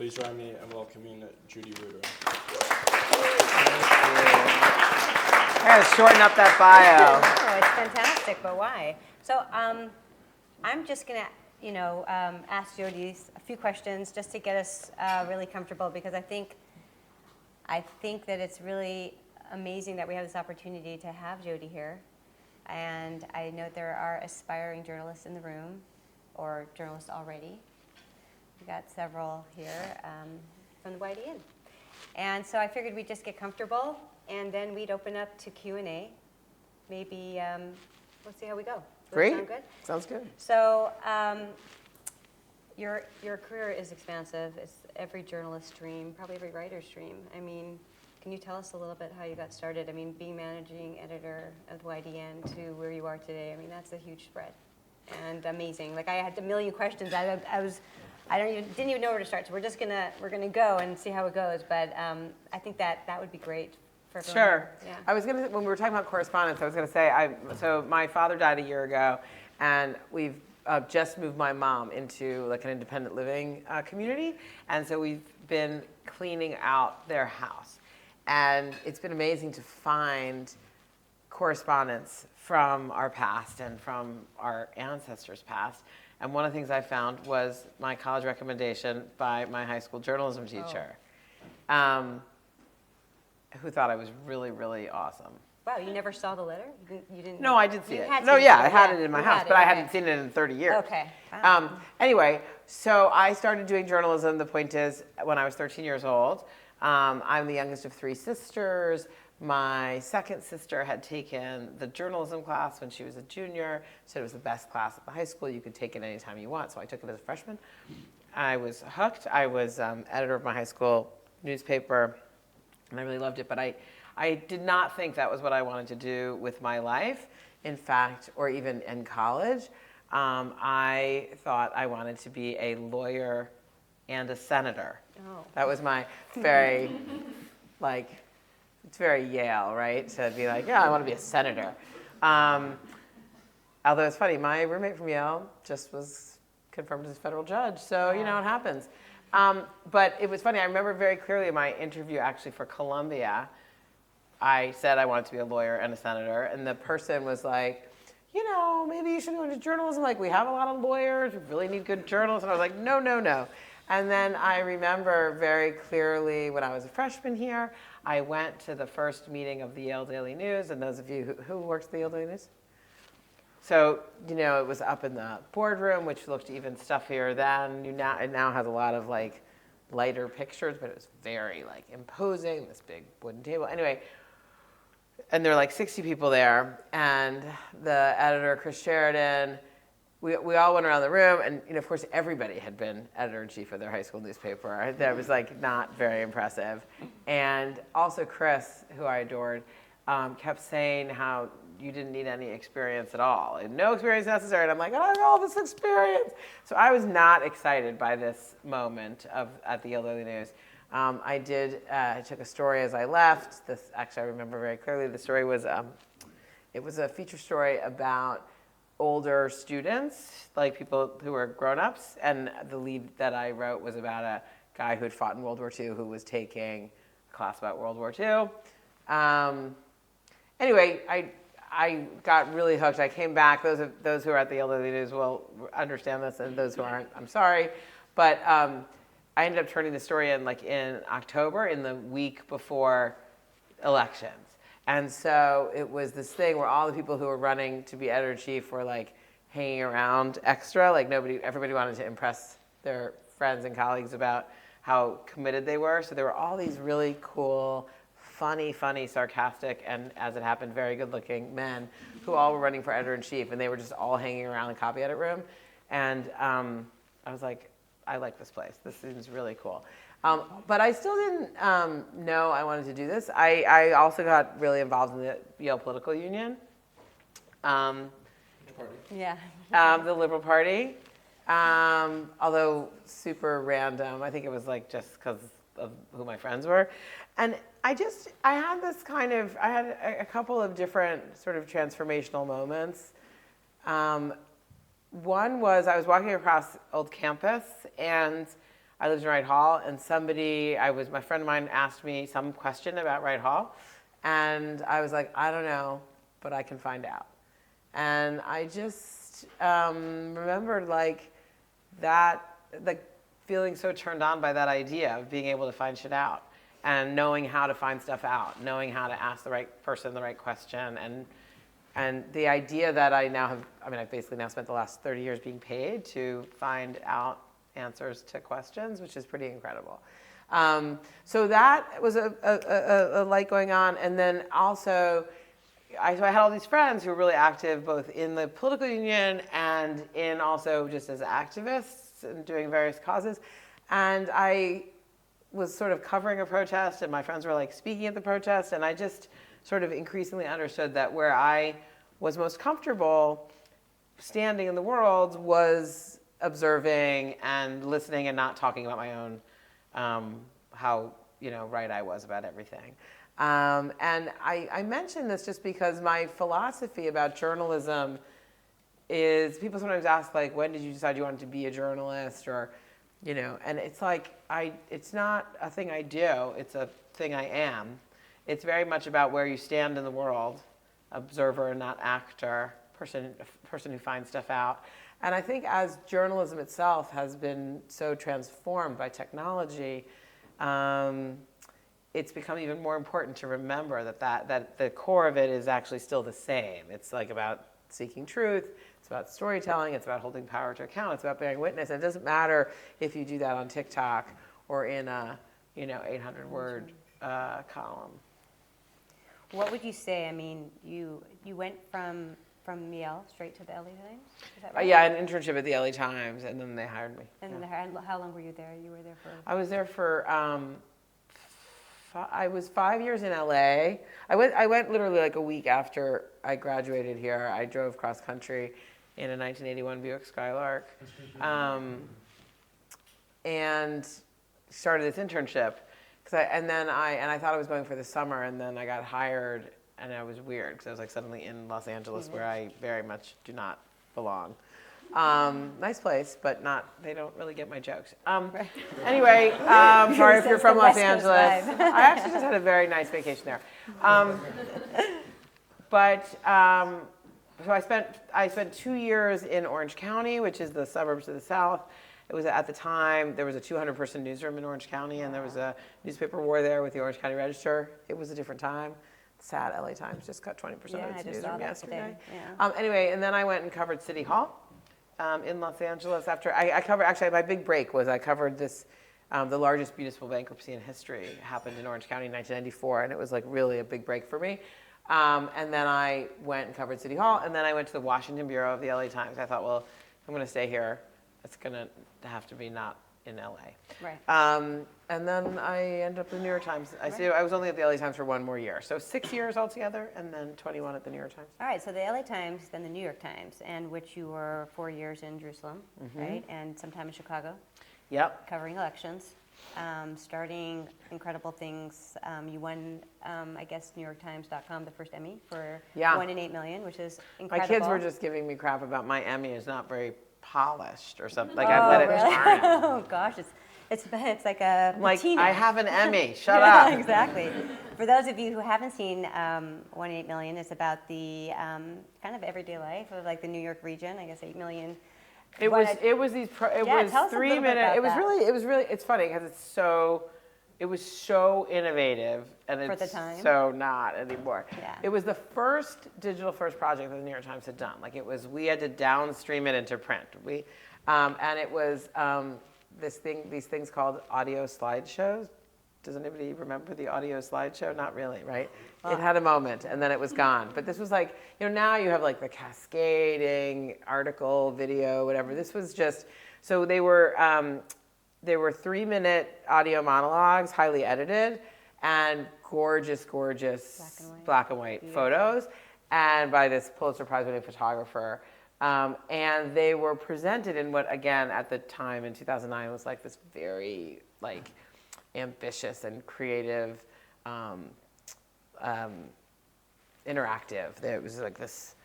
Please join me in welcoming Jodi Rudoren. I gotta shorten up that bio. Oh, it's fantastic, but why? So I'm just gonna, ask Jodi a few questions just to get us really comfortable, because I think that it's really amazing that we have this opportunity to have Jodi here. And I know there are aspiring journalists in the room, or journalists already. We've got several here from the YDN. And so I figured we'd just get comfortable, and then we'd open up to Q&A. Maybe, let's see how we go. Does Great. that sound good? Sounds good. So your career is expansive. It's every journalist's dream, probably every writer's dream. I mean, can you tell us a little bit how you got started? I mean, being managing editor of YDN to where you are today, I mean, that's a huge spread and amazing. Like, I had a million questions. didn't even know where to start. So we're gonna go and see how it goes. But I think that would be great for everyone. Sure. Yeah. I was when we were talking about correspondence, I was gonna say, so my father died a year ago, and we've just moved my mom into like an independent living community, and so we've been cleaning out their house. And it's been amazing to find correspondence from our past and from our ancestors' past. And one of the things I found was my college recommendation by my high school journalism teacher, who thought I was really, really awesome. Wow, you never saw the letter? You didn't? No, I did see it. Had No, seen yeah, it. I had it in my You house, had it, but I okay. hadn't seen it in 30 years. Okay. Wow. Anyway, so I started doing journalism, the point is, when I was 13 years old. I'm the youngest of three sisters. My second sister had taken the journalism class when she was a junior, said it was the best class at the high school. You could take it anytime you want, so I took it as a freshman. I was hooked. I was editor of my high school newspaper, and I really loved it, but I did not think that was what I wanted to do with my life. In fact, or even in college, I thought I wanted to be a lawyer and a senator. Oh. That was my very, it's very Yale, right? To be like, yeah, I want to be a senator. Although it's funny, my roommate from Yale just was confirmed as a federal judge, so it happens. But it was funny, I remember very clearly in my interview actually for Columbia, I said I wanted to be a lawyer and a senator, and the person was like, maybe you should go into journalism. Like, we have a lot of lawyers, we really need good journalists. And I was like, no, no, no. And then I remember very clearly when I was a freshman here, I went to the first meeting of the Yale Daily News, and those of you who works at the Yale Daily News? So, it was up in the boardroom, which looked even stuffier then. It now has a lot of lighter pictures, but it was very imposing, this big wooden table. Anyway, and there were 60 people there, and the editor, Chris Sheridan, we all went around the room, and of course everybody had been editor-in-chief of their high school newspaper. That was not very impressive. And also Chris, who I adored, kept saying how you didn't need any experience at all, and no experience necessary. And I'm like, I have all this experience. So I was not excited by this moment at the Yale Daily News. I took a story as I left. Actually, I remember very clearly. The story was, it was a feature story about older students, people who were grown-ups, and the lead that I wrote was about a guy who had fought in World War II who was taking a class about World War II. Anyway, I got really hooked. I came back. Those who are at the Yale Daily News will understand this, and those who aren't, I'm sorry. But I ended up turning the story in in October, in the week before elections. And so it was this thing where all the people who were running to be editor-in-chief were hanging around extra. Everybody wanted to impress their friends and colleagues about how committed they were. So there were all these really cool, funny, sarcastic, and as it happened, very good-looking men who all were running for editor-in-chief, and they were just all hanging around the copy edit room. And I was like, I like this place. This seems really cool. But I still didn't know I wanted to do this. I also got really involved in the Yale Political Union. Party. Yeah. The Liberal Party. Although super random. I think it was just because of who my friends were. And I had a couple of different sort of transformational moments. One was I was walking across Old Campus, and I lived in Wright Hall, and my friend of mine asked me some question about Wright Hall, and I was like, I don't know, but I can find out. And I just remembered like that, like feeling so turned on by that idea of being able to find shit out and knowing how to find stuff out, knowing how to ask the right person the right question, and the idea that I now have, I've basically now spent the last 30 years being paid to find out answers to questions, which is pretty incredible. So that was a light going on. And then also, I had all these friends who were really active both in the political union and in also just as activists and doing various causes. And I was sort of covering a protest, and my friends were like speaking at the protest, and I just sort of increasingly understood that where I was most comfortable standing in the world was observing and listening and not talking about my own how right I was about everything. And I mention this just because my philosophy about journalism is, people sometimes ask, like, when did you decide you wanted to be a journalist, or, and it's like, it's not a thing I do, it's a thing I am. It's very much about where you stand in the world, observer, not actor, person who finds stuff out. And I think as journalism itself has been so transformed by technology, it's become even more important to remember that the core of it is actually still the same. It's like about seeking truth, it's about storytelling, it's about holding power to account, it's about bearing witness. And it doesn't matter if you do that on TikTok or in a 800-word column. What would you say? I mean, you went from Yale straight to the LA Times? Is that right? Yeah, an internship at the LA Times, and then they hired me. And then how long were you there? You were there for? I was there for, I was 5 years in LA. I went literally like a week after I graduated here. I drove cross country in a 1981 Buick Skylark, and started this internship. I thought I was going for the summer, and then I got hired, and it was weird because I was like suddenly in Los Angeles, where I very much do not belong. Nice place, but they don't really get my jokes. Anyway, sorry if you're from Los Angeles. I actually just had a very nice vacation there. So I spent 2 years in Orange County, which is the suburbs to the south. It was at the time, there was a 200-person newsroom in Orange County, and there was a newspaper war there with the Orange County Register. It was a different time. Sad, LA Times just cut 20% of its newsroom yesterday. Yeah. Anyway, and then I went and covered City Hall in Los Angeles after, I covered, actually my big break was I covered this, the largest municipal bankruptcy in history happened in Orange County in 1994, and it was like really a big break for me. And then I went and covered City Hall, and then I went to the Washington Bureau of the LA Times. I thought, well, I'm going to stay here. It's going to have to be not in LA. Right. And then I ended up at the New York Times. I was only at the LA Times for 1 more year. So 6 years altogether, and then 21 at the New York Times. All right, so the LA Times, then the New York Times, and which you were 4 years in Jerusalem, right? And sometime in Chicago. Yep. Covering elections, starting incredible things. You won, I guess, NewYorkTimes.com, the first Emmy for 1 in 8 million, which is incredible. My kids were just giving me crap about my Emmy is not very polished or something. Like I've let it turn. Oh gosh, it's like a patina. Like, I have an Emmy. Shut up. Exactly. For those of you who haven't seen 1 in 8 million, it's about the kind of everyday life of like the New York region. I guess 8 million. It was 3 minutes. It was really. It's funny because it was so innovative, and it's so not anymore. Yeah. It was the first digital first project that the New York Times had done. Like we had to downstream it into print. And it was these things called audio slideshows. Does anybody remember the audio slideshow? Not really, right? It had a moment, and then it was gone. But this was like, now you have like the cascading article, video, whatever. This was just, so they were 3-minute audio monologues, highly edited, and gorgeous black and white photos, and by this Pulitzer Prize-winning photographer. And they were presented in what, again, at the time in 2009 was like this very like ambitious and creative, interactive. There was like this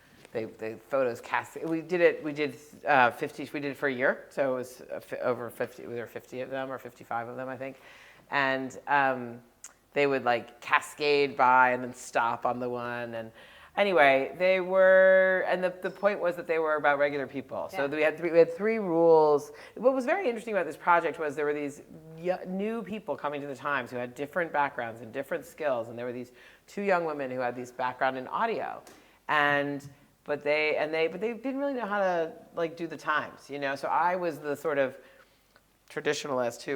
the photos cast. We did it. We did 50. We did it for a year, so it was over 50. There were 50 of them or 55 of them, I think, and they would like cascade by and then stop on the one. And anyway, they were, and the point was that they were about regular people. So we had three rules. What was very interesting about this project was there were these new people coming to the Times who had different backgrounds and different skills, and there were these two young women who had this background in audio, but they didn't really know how to like do the Times, you know. So I was the sort of traditionalist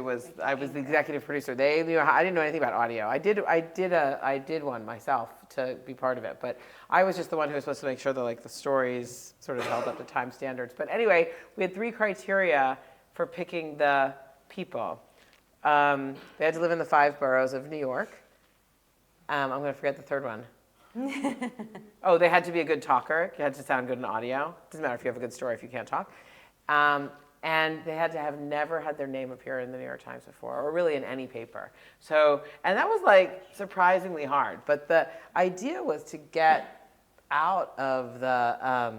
I was the executive producer. They knew I didn't know anything about audio. I did one myself to be part of it, but I was just the one who was supposed to make sure that like the stories sort of held up to time standards. But anyway, we had 3 criteria for picking the people. They had to live in the 5 boroughs of New York. I'm going to forget the third one. Oh, they had to be a good talker. You had to sound good in audio. Doesn't matter if you have a good story if you can't talk. And they had to have never had their name appear in the New York Times before, or really in any paper. So, and that was like surprisingly hard. But the idea was to get out of the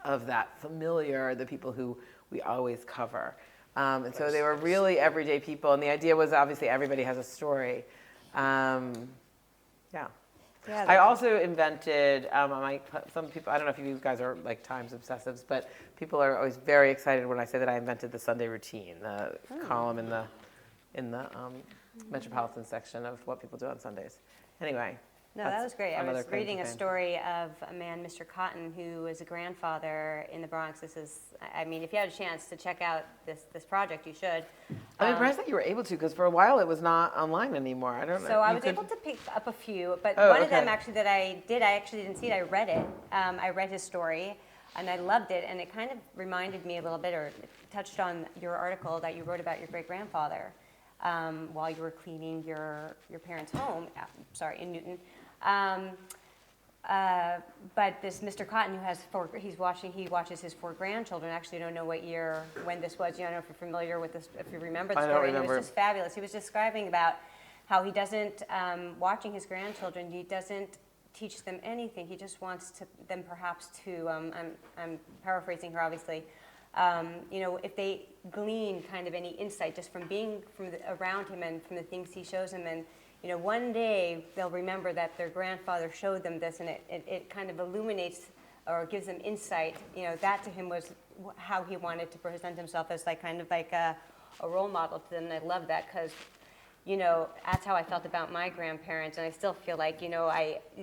of that familiar, the people who we always cover. And so they were really everyday people. And the idea was obviously everybody has a story. Yeah. I also invented, some people, I don't know if you guys are like Times obsessives, but people are always very excited when I say that I invented the Sunday routine, the column in the Metropolitan section of what people do on Sundays. Anyway. No, that was great. I was reading a story of a man, Mr. Cotton, who was a grandfather in the Bronx. This is, I mean, if you had a chance to check out this project, you should. I'm impressed that you were able to, because for a while it was not online anymore. I don't know. So I was able to pick up a few, but one of them actually that I actually didn't see it. I read it. I read his story, and I loved it, and it kind of reminded me a little bit, or it touched on your article that you wrote about your great-grandfather while you were cleaning your parents' home, in Newton. But this Mr. Cotton, who has he watches his 4 grandchildren. Actually, I don't know when this was. You know, I don't know if you're familiar with this, if you remember the story. I don't remember. It was just fabulous. He was describing about how he doesn't, watching his grandchildren, he doesn't teach them anything. He just wants them perhaps to, I'm paraphrasing here, obviously, you know, if they glean kind of any insight just from being around him and from the things he shows them, and you know, one day they'll remember that their grandfather showed them this, and it kind of illuminates or gives them insight. You know, that to him was how he wanted to present himself as like kind of like a role model to them. And I love that because, you know, that's how I felt about my grandparents, and I still feel like, you know,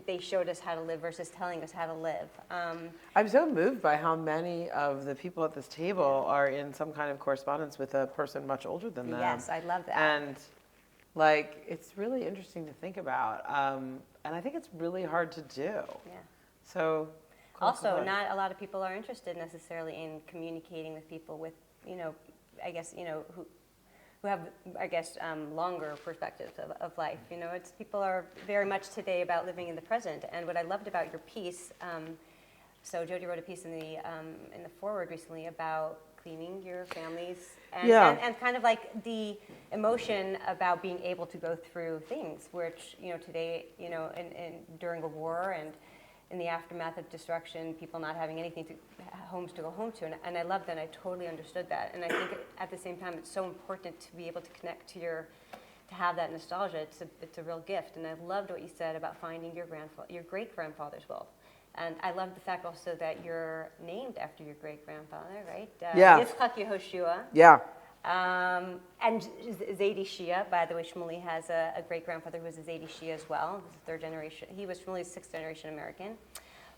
they showed us how to live versus telling us how to live. I'm so moved by how many of the people at this table are in some kind of correspondence with a person much older than them. Yes, I love that. And like, it's really interesting to think about, and I think it's really hard to do. Yeah. So. Also, not a lot of people are interested necessarily in communicating with people with, you know, I guess, you know, who have, I guess, longer perspectives of life. You know, people are very much today about living in the present. And what I loved about your piece, so Jodi wrote a piece in the foreword recently about cleaning your families and kind of like the emotion about being able to go through things, which, you know, today, you know, during a war and in the aftermath of destruction, people not having anything homes to go home to, and I loved that. And I totally understood that, and I think at the same time it's so important to be able to connect to to have that nostalgia. It's a real gift, and I loved what you said about finding your great grandfather's will, and I love the fact also that you're named after your great grandfather, right? Yitzchak Yehoshua. Yeah. And Zaidi Shia, by the way, Shmuley has a great-grandfather who was a Zaidi Shia as well. This is 3rd generation. He was Shmuley's 6th generation American.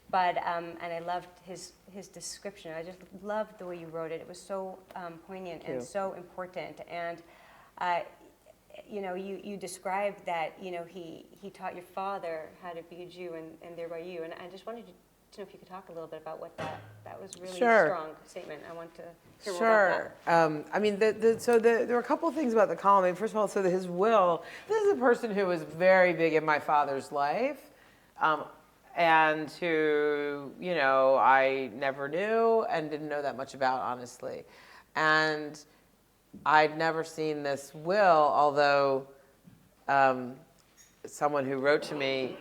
But, and I loved his description. I just loved the way you wrote it. It was so poignant and so important. And, you know, you described that, you know, he taught your father how to be a Jew and thereby you. And I just wanted to know if you could talk a little bit about what that was really a strong statement. I want to hear more about that. I mean, there were a couple of things about the column. I mean, first of all, so his will, this is a person who was very big in my father's life, and who, you know, I never knew and didn't know that much about, honestly. And I'd never seen this will, although someone who wrote to me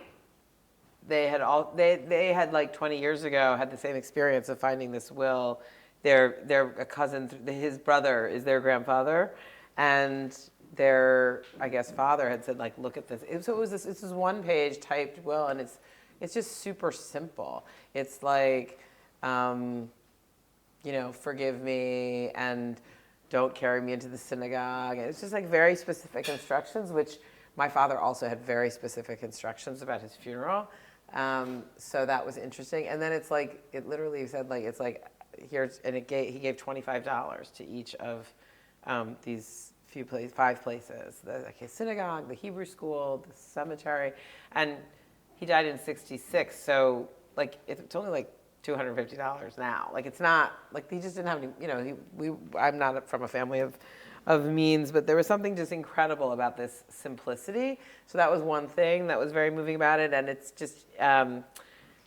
they had like 20 years ago had the same experience of finding this will. Their a cousin, his brother is their grandfather, and their, I guess, father had said, like, look at this. So it was this is one page typed will, and it's just super simple. It's like, forgive me and don't carry me into the synagogue. And it's just like very specific instructions, which my father also had very specific instructions about his funeral. So that was interesting. And then it's like, it literally said, like, it's like, here's, and he gave $25 to each of these 5 places, the synagogue, the Hebrew school, the cemetery, and he died in '66. So like it's only like $250 now. Like it's not like he just didn't have any. I'm not from a family of means, but there was something just incredible about this simplicity. So that was one thing that was very moving about it, and it's just.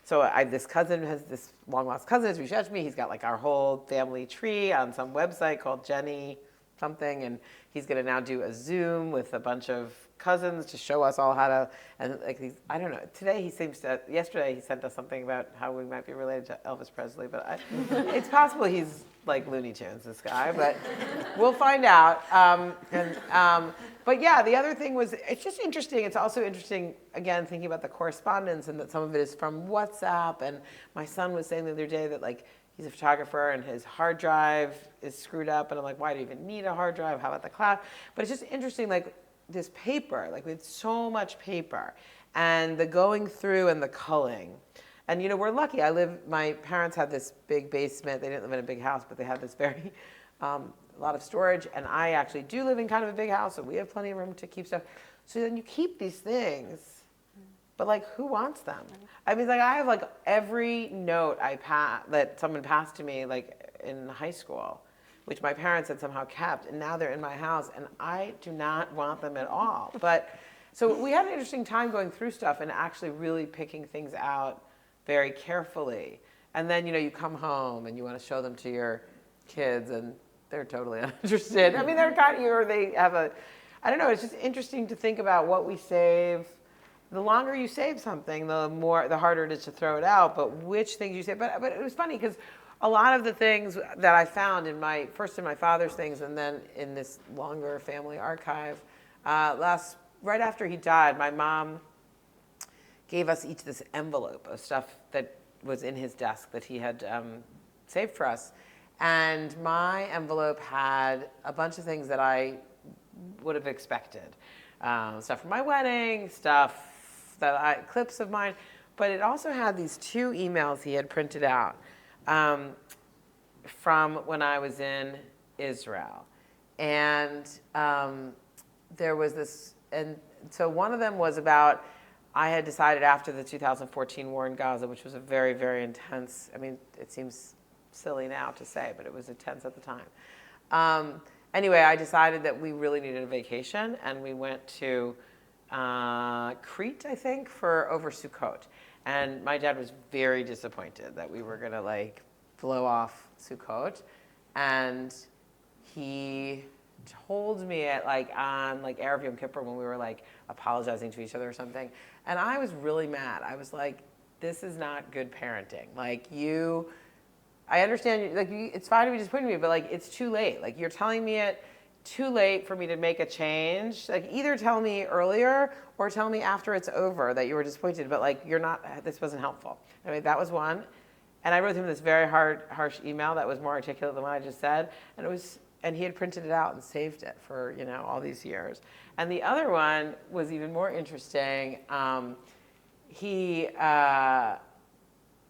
So this cousin has this long lost cousin has reached out to me. He's got like our whole family tree on some website called Jenny something, and he's going to now do a Zoom with a bunch of cousins to show us all how to, and like these, I don't know, yesterday he sent us something about how we might be related to Elvis Presley, but it's possible he's like Looney Tunes, this guy, but we'll find out. But yeah, the other thing was, it's just interesting. It's also interesting, again, thinking about the correspondence and that some of it is from WhatsApp. And my son was saying the other day that like, he's a photographer and his hard drive is screwed up. And I'm like, why do you even need a hard drive? How about the cloud? But it's just interesting, like this paper, like we had so much paper and the going through and the culling. And we're lucky. My parents had this big basement. They didn't live in a big house, but they had this very, a lot of storage. And I actually do live in kind of a big house, so we have plenty of room to keep stuff. So then you keep these things, but like, who wants them? I mean, like I have like every note that someone passed to me like in high school, which my parents had somehow kept, and now they're in my house, and I do not want them at all. But so we had an interesting time going through stuff and actually really picking things out very carefully. And then, you come home and you want to show them to your kids and they're totally uninterested. I mean, they're kind of, or they have I don't know, it's just interesting to think about what we save. The longer you save something, the harder it is to throw it out, but which things you save. But it was funny because a lot of the things that I found first in my father's things and then in this longer family archive, right after he died, my mom gave us each this envelope of stuff that was in his desk that he had saved for us. And my envelope had a bunch of things that I would have expected. Stuff from my wedding, clips of mine. But it also had these 2 emails he had printed out from when I was in Israel. And there was this, and so one of them was about, I had decided after the 2014 war in Gaza, which was a very, very intense, I mean, it seems silly now to say, but it was intense at the time. Anyway, I decided that we really needed a vacation, and we went to Crete, I think, over Sukkot. And my dad was very disappointed that we were going to like blow off Sukkot. And he told me on Erev Yom Kippur when we were like apologizing to each other or something. And I was really mad. I was like, this is not good parenting. Like I understand you, like it's fine to be disappointed in me, but like it's too late. Like you're telling me it too late for me to make a change. Like either tell me earlier or tell me after it's over that you were disappointed, but like this wasn't helpful. I mean, that was one. And I wrote him this very harsh email that was more articulate than what I just said. And he had printed it out and saved it for, all these years. And the other one was even more interesting.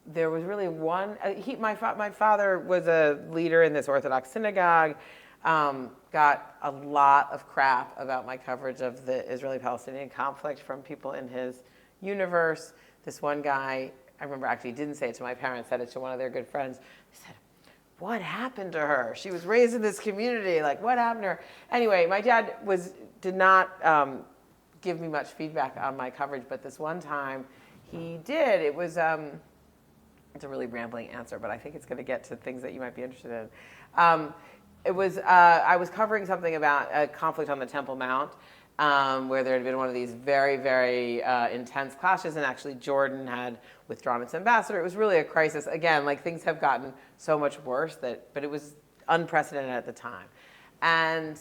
There was really one, my father was a leader in this Orthodox synagogue, got a lot of crap about my coverage of the Israeli-Palestinian conflict from people in his universe. This one guy, I remember actually didn't say it to my parents, said it to one of their good friends. He said, what happened to her? She was raised in this community. Like, what happened to her? Anyway, my dad did not give me much feedback on my coverage, but this one time he did. It was, it's a really rambling answer, but I think it's going to get to things that you might be interested in. I was covering something about a conflict on the Temple Mount, where there had been one of these very, very intense clashes, and actually Jordan had withdrawn its ambassador. It was really a crisis. Again, like things have gotten so much worse but it was unprecedented at the time. And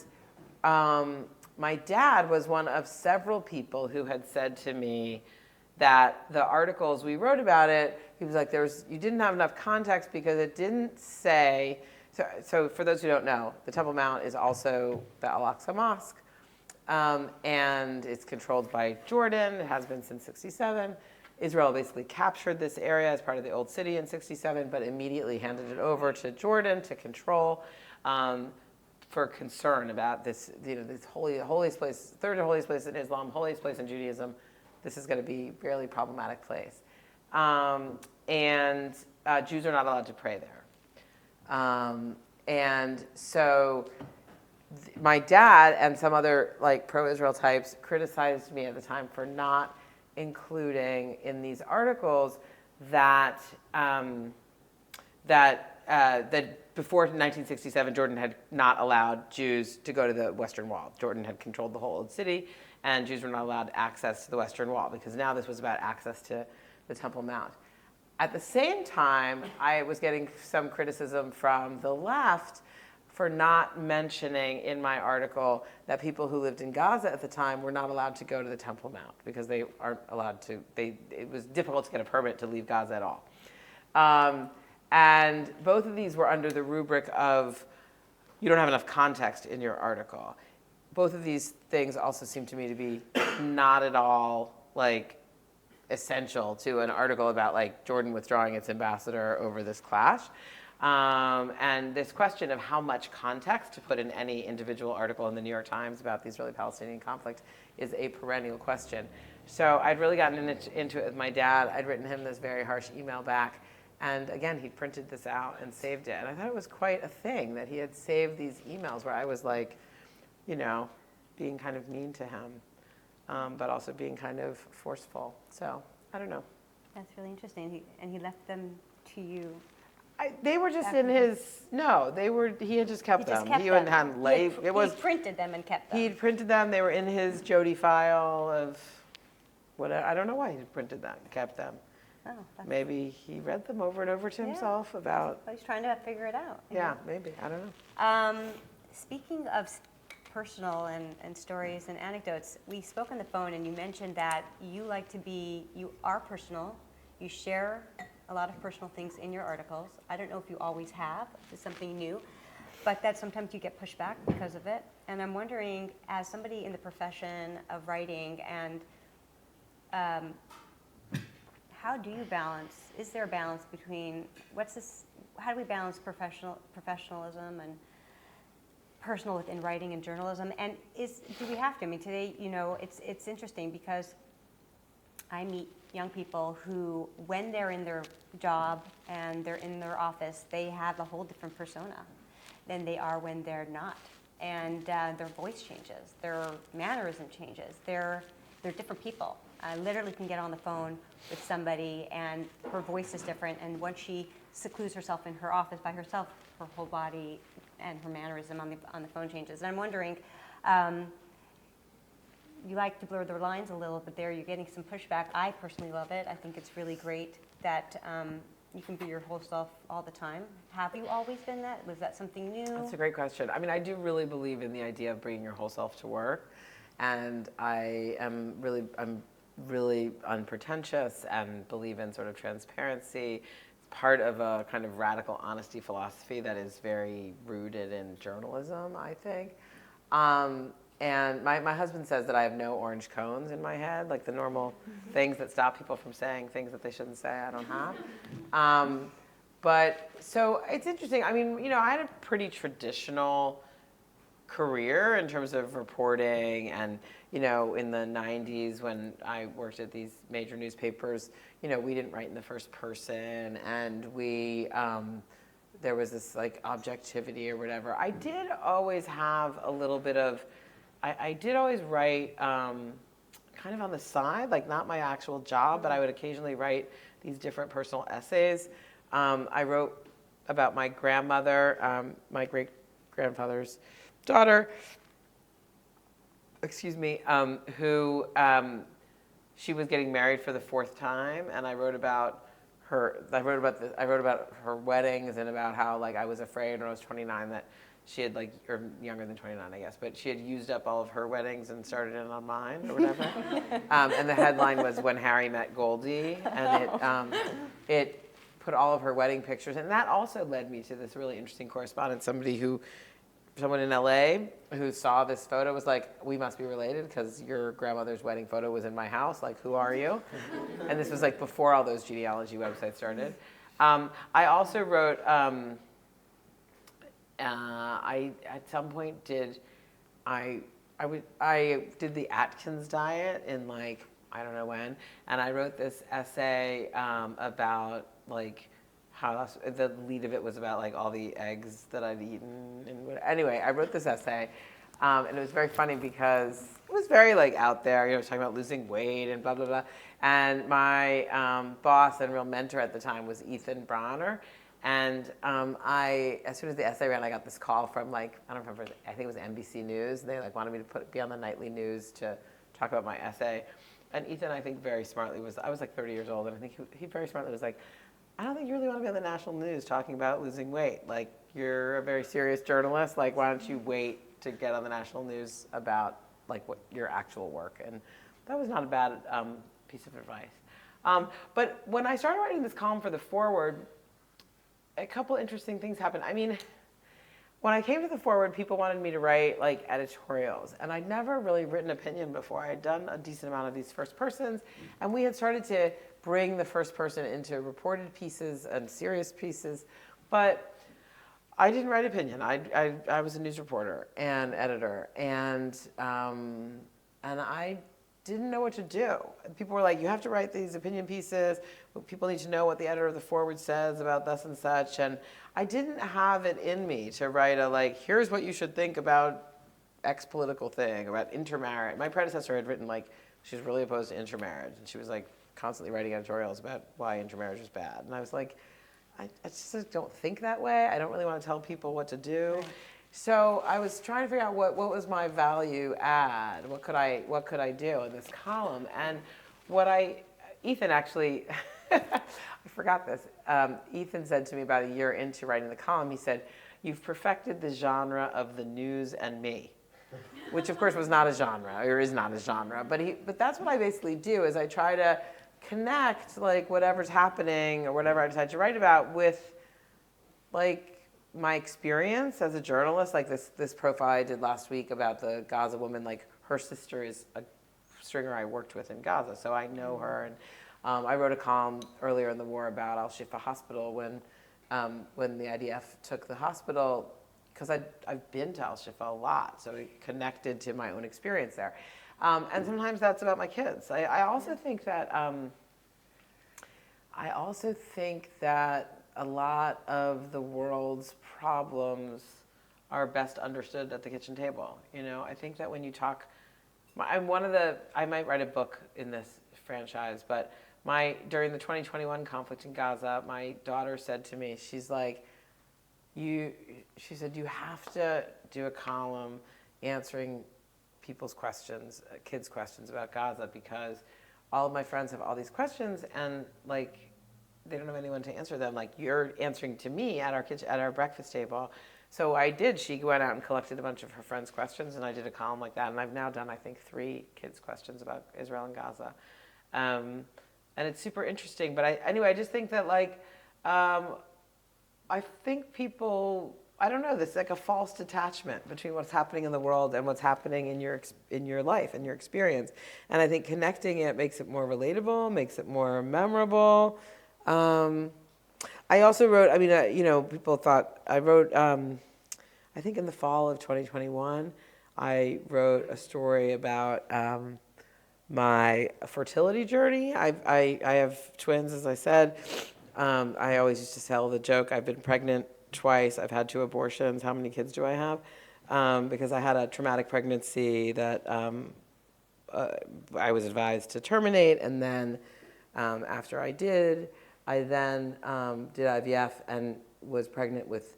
my dad was one of several people who had said to me that the articles we wrote about it, he was like, you didn't have enough context because it didn't say, so for those who don't know, the Temple Mount is also the Al-Aqsa Mosque, and it's controlled by Jordan. It has been since 1967. Israel basically captured this area as part of the Old City in 1967, but immediately handed it over to Jordan to control for concern about this, this holiest place, third holiest place in Islam, holiest place in Judaism. This is going to be a really problematic place. And Jews are not allowed to pray there. And so my dad and some other like pro-Israel types criticized me at the time for not including in these articles that before 1967, Jordan had not allowed Jews to go to the Western Wall. Jordan had controlled the whole Old City, and Jews were not allowed access to the Western Wall, because now this was about access to the Temple Mount. At the same time, I was getting some criticism from the left for not mentioning in my article that people who lived in Gaza at the time were not allowed to go to the Temple Mount, because they aren't allowed to, it was difficult to get a permit to leave Gaza at all. And both of these were under the rubric of, you don't have enough context in your article. Both of these things also seem to me to be not at all like essential to an article about like Jordan withdrawing its ambassador over this clash. And this question of how much context to put in any individual article in the New York Times about the Israeli-Palestinian conflict is a perennial question. So I'd really gotten into it with my dad. I'd written him this very harsh email back. And again, he'd printed this out and saved it. And I thought it was quite a thing that he had saved these emails where I was like, being kind of mean to him, but also being kind of forceful. So I don't know. That's really interesting. He left them to you. They were just in his. No, they were. He had just kept them. He hadn't laid. He printed them and kept them. He'd printed them. They were in his Jodi file of. I don't know why he printed them, kept them. Oh, maybe he read them over and over to himself about. Well, he's trying to figure it out. Yeah, maybe. I don't know. Speaking of personal and stories and anecdotes, we spoke on the phone and you mentioned that you are personal. You share a lot of personal things in your articles. I don't know if you always have. It's something new. But that sometimes you get pushback because of it. And I'm wondering, as somebody in the profession of writing, and how do you balance, is there a balance between, how do we balance professionalism and personal within writing and journalism? And do we have to? I mean, today, it's interesting because I meet young people who, when they're in their job and they're in their office, they have a whole different persona than they are when they're not. And their voice changes, their mannerism changes, they're different people. I literally can get on the phone with somebody and her voice is different, and once she secludes herself in her office by herself, her whole body and her mannerism on the phone changes. And I'm wondering, you like to blur the lines a little bit there. You're getting some pushback. I personally love it. I think it's really great that you can be your whole self all the time. Have you always been that? Was that something new? That's a great question. I mean, I do really believe in the idea of bringing your whole self to work. And I'm really unpretentious and believe in sort of transparency. It's part of a kind of radical honesty philosophy that is very rooted in journalism, I think. And my husband says that I have no orange cones in my head, like the normal things that stop people from saying things that they shouldn't say, I don't have. But so it's interesting. I mean, I had a pretty traditional career in terms of reporting, and in the 90s when I worked at these major newspapers, we didn't write in the first person, and there was this like objectivity or whatever. I did always have a little bit of, I did always write kind of on the side, like not my actual job, but I would occasionally write these different personal essays. I wrote about my grandmother, my great-grandfather's daughter, excuse me, who she was getting married for the 4th time, and I wrote about her. I wrote about her weddings and about how like I was afraid when I was 29 that she had like, or younger than 29, I guess, but she had used up all of her weddings and started in on mine or whatever. And the headline was "When Harry Met Goldie," and it put all of her wedding pictures, and that also led me to this really interesting correspondence. Someone in LA who saw this photo was like, "We must be related because your grandmother's wedding photo was in my house. Like, who are you?" And this was like before all those genealogy websites started. I also wrote. I at some point did. I did the Atkins diet in like I don't know when, and I wrote this essay about like how the lead of it was about like all the eggs that I'd eaten and anyway, I wrote this essay, and it was very funny because it was very like out there. I was talking about losing weight and blah blah blah. And my boss and real mentor at the time was Ethan Bronner. And as soon as the essay ran, I got this call from like, I don't remember, I think it was NBC News. They like wanted me to be on the nightly news to talk about my essay. And Ethan, I think very smartly I was like 30 years old, and I think he very smartly was like, I don't think you really want to be on the national news talking about losing weight. Like, you're a very serious journalist. Like, why don't you wait to get on the national news about like what your actual work? And that was not a bad piece of advice. But when I started writing this column for the Forward, a couple interesting things happened. I mean, when I came to the Forward, people wanted me to write like editorials, and I'd never really written opinion before. I'd done a decent amount of these first persons, and we had started to bring the first person into reported pieces and serious pieces, but I didn't write opinion. I was a news reporter and editor, and I didn't know what to do. People were like, you have to write these opinion pieces. People need to know what the editor of the Forward says about thus and such. And I didn't have it in me to write a like, here's what you should think about X political thing, about intermarriage. My predecessor had written like, she's really opposed to intermarriage. And she was like constantly writing editorials about why intermarriage is bad. And I was like, I just don't think that way. I don't really want to tell people what to do. Right. So I was trying to figure out what was my value add, what could I do in this column, and Ethan actually, I forgot this. Ethan said to me about a year into writing the column, he said, "You've perfected the genre of the news and me," which of course was not a genre, or is not a genre, but that's what I basically do is I try to connect like whatever's happening or whatever I decide to write about with like my experience as a journalist, like this profile I did last week about the Gaza woman, like her sister is a stringer I worked with in Gaza, so I know her. And I wrote a column earlier in the war about Al-Shifa Hospital when the IDF took the hospital, because I've been to Al-Shifa a lot, so it connected to my own experience there. And sometimes that's about my kids. I also think that a lot of the world's problems are best understood at the kitchen table. You know, I think that when you talk, I might write a book in this franchise, but during the 2021 conflict in Gaza, my daughter said to me, she's like, she said, you have to do a column answering people's questions, kids' questions about Gaza, because all of my friends have all these questions, and like, they don't have anyone to answer them. Like, you're answering to me at our breakfast table. So I did. She went out and collected a bunch of her friends' questions, and I did a column like that. And I've now done, I think, 3 kids' questions about Israel and Gaza. And it's super interesting. But I just think that, like, I think people, I don't know, there's like a false detachment between what's happening in the world and what's happening in your life and your experience. And I think connecting it makes it more relatable, makes it more memorable. I also wrote, people thought, I wrote, I think in the fall of 2021, I wrote a story about my fertility journey. I have twins, as I said. I always used to tell the joke, I've been pregnant twice, I've had 2 abortions, how many kids do I have? Because I had a traumatic pregnancy that I was advised to terminate, and then after I did did IVF and was pregnant with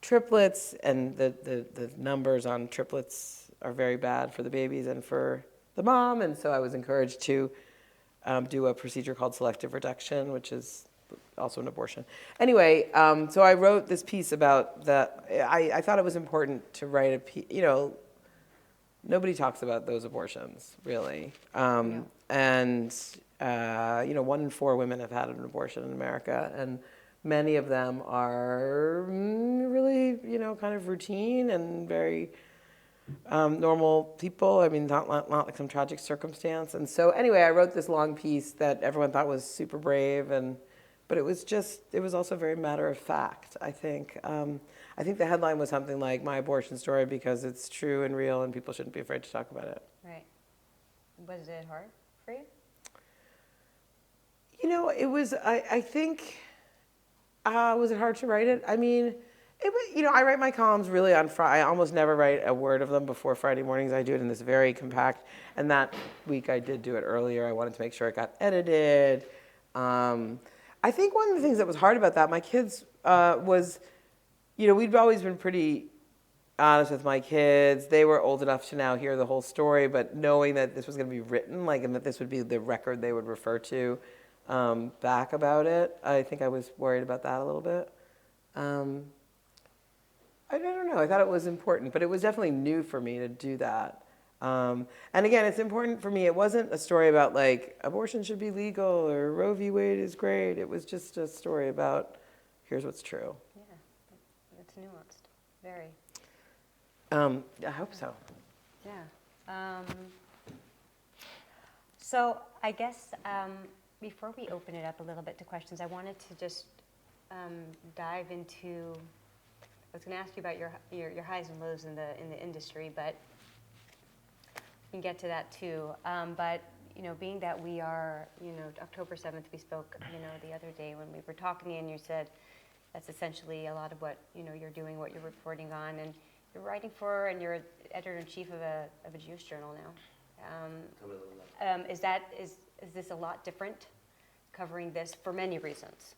triplets, and the numbers on triplets are very bad for the babies and for the mom. And so I was encouraged to do a procedure called selective reduction, which is also an abortion. Anyway, so I wrote this piece about I thought it was important to write a piece, nobody talks about those abortions, really. And, 1 in 4 women have had an abortion in America, and many of them are really, kind of routine and very normal people. I mean, not like some tragic circumstance. And so anyway, I wrote this long piece that everyone thought was super brave, but it was also very matter of fact, I think. I think the headline was something like "My Abortion Story" because it's true and real and people shouldn't be afraid to talk about it. Right. Was it hard for you? It was, I think, was it hard to write it? I mean, it was, I write my columns really on Friday. I almost never write a word of them before Friday mornings. I do it in this very compact, and that week I did do it earlier. I wanted to make sure it got edited. I think one of the things that was hard about that, my kids, was, we'd always been pretty honest with my kids. They were old enough to now hear the whole story, but knowing that this was going to be written, and that this would be the record they would refer to back about it, I think I was worried about that a little bit. I don't know. I thought it was important, but it was definitely new for me to do that. And again, it's important for me. It wasn't a story about like abortion should be legal or Roe v. Wade is great. It was just a story about here's what's true. Yeah, it's nuanced, very. I hope so. Yeah. So I guess before we open it up a little bit to questions, I wanted to just dive into. I was going to ask you about your highs and lows in the industry, but we can get to that too. But being that we are, October 7th, we spoke, the other day when we were talking, and you said that's essentially a lot of what you're doing, what you're reporting on, and you're writing for, and you're editor-in-chief of a Jewish journal now. Is this a lot different, covering this for many reasons?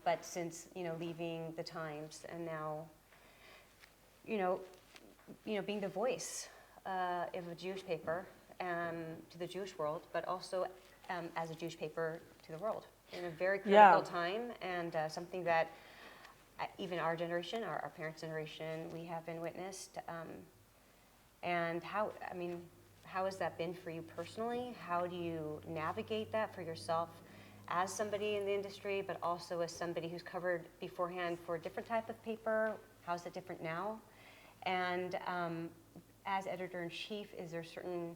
But since leaving the Times and now, being the voice of a Jewish paper to the Jewish world, but also as a Jewish paper to the world in a very critical time, and something that even our generation, our parents' generation, we haven't witnessed. And how has that been for you personally? How do you navigate that for yourself as somebody in the industry, but also as somebody who's covered beforehand for a different type of paper? How is it different now? And as editor-in-chief, is there certain,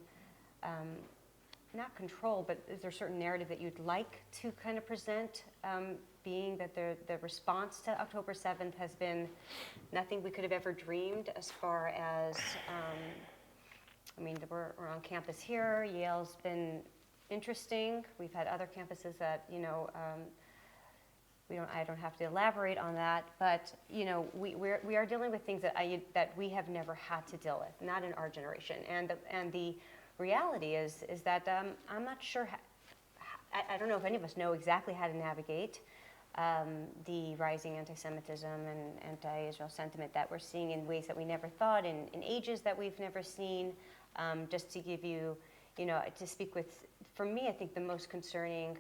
not control, but is there a certain narrative that you'd like to kind of present, being that the response to October 7th has been nothing we could have ever dreamed as far as, we're on campus here. Yale's been interesting. We've had other campuses that, I don't have to elaborate on that, but we are dealing with things that we have never had to deal with, not in our generation. And the reality is that I'm not sure. I don't know if any of us know exactly how to navigate the rising anti-Semitism and anti-Israel sentiment that we're seeing in ways that we never thought, in ages that we've never seen. Just to give you, to speak with, for me, I think the most concerning.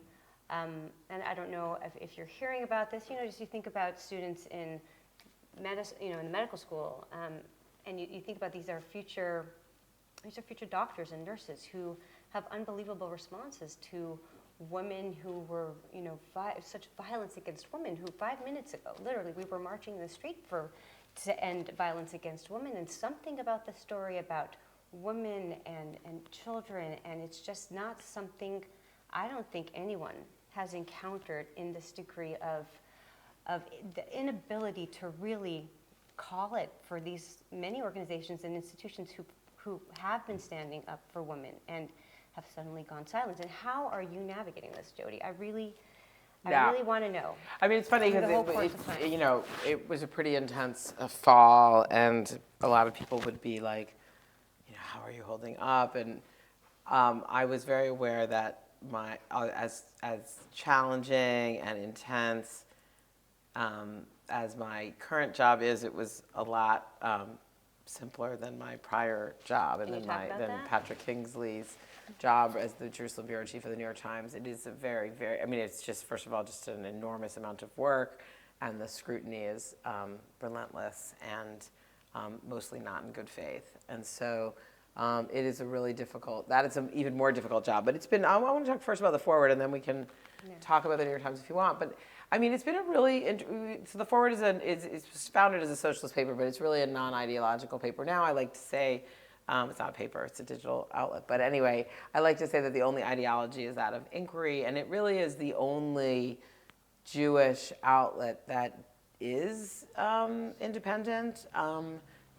And I don't know if you're hearing about this, just you think about students in in the medical school, and you think about these are future doctors and nurses who have unbelievable responses to women who were, such violence against women who 5 minutes ago, literally, we were marching in the street to end violence against women, and something about the story about women and children, and it's just not something I don't think anyone has encountered in this degree of the inability to really call it for these many organizations and institutions who have been standing up for women and have suddenly gone silent. And how are you navigating this, Jodi? I really want to know. I mean, it's funny because it was a pretty intense fall, and a lot of people would be like, how are you holding up? And I was very aware that as challenging and intense as my current job is, it was a lot simpler than my prior job and Can you than talk about than that? Patrick Kingsley's job as the Jerusalem bureau chief of the New York Times. It is a very, very, I mean, it's just, first of all, just an enormous amount of work, and the scrutiny is relentless and mostly not in good faith. And so it is a really difficult, that is an even more difficult job. But it's been, I want to talk first about the Forward, and then we can talk about the New York Times if you want. But I mean, it's been a really, so the Forward is founded as a socialist paper, but it's really a non-ideological paper. Now I like to say, it's not a paper, it's a digital outlet. But anyway, I like to say that the only ideology is that of inquiry, and it really is the only Jewish outlet that is independent,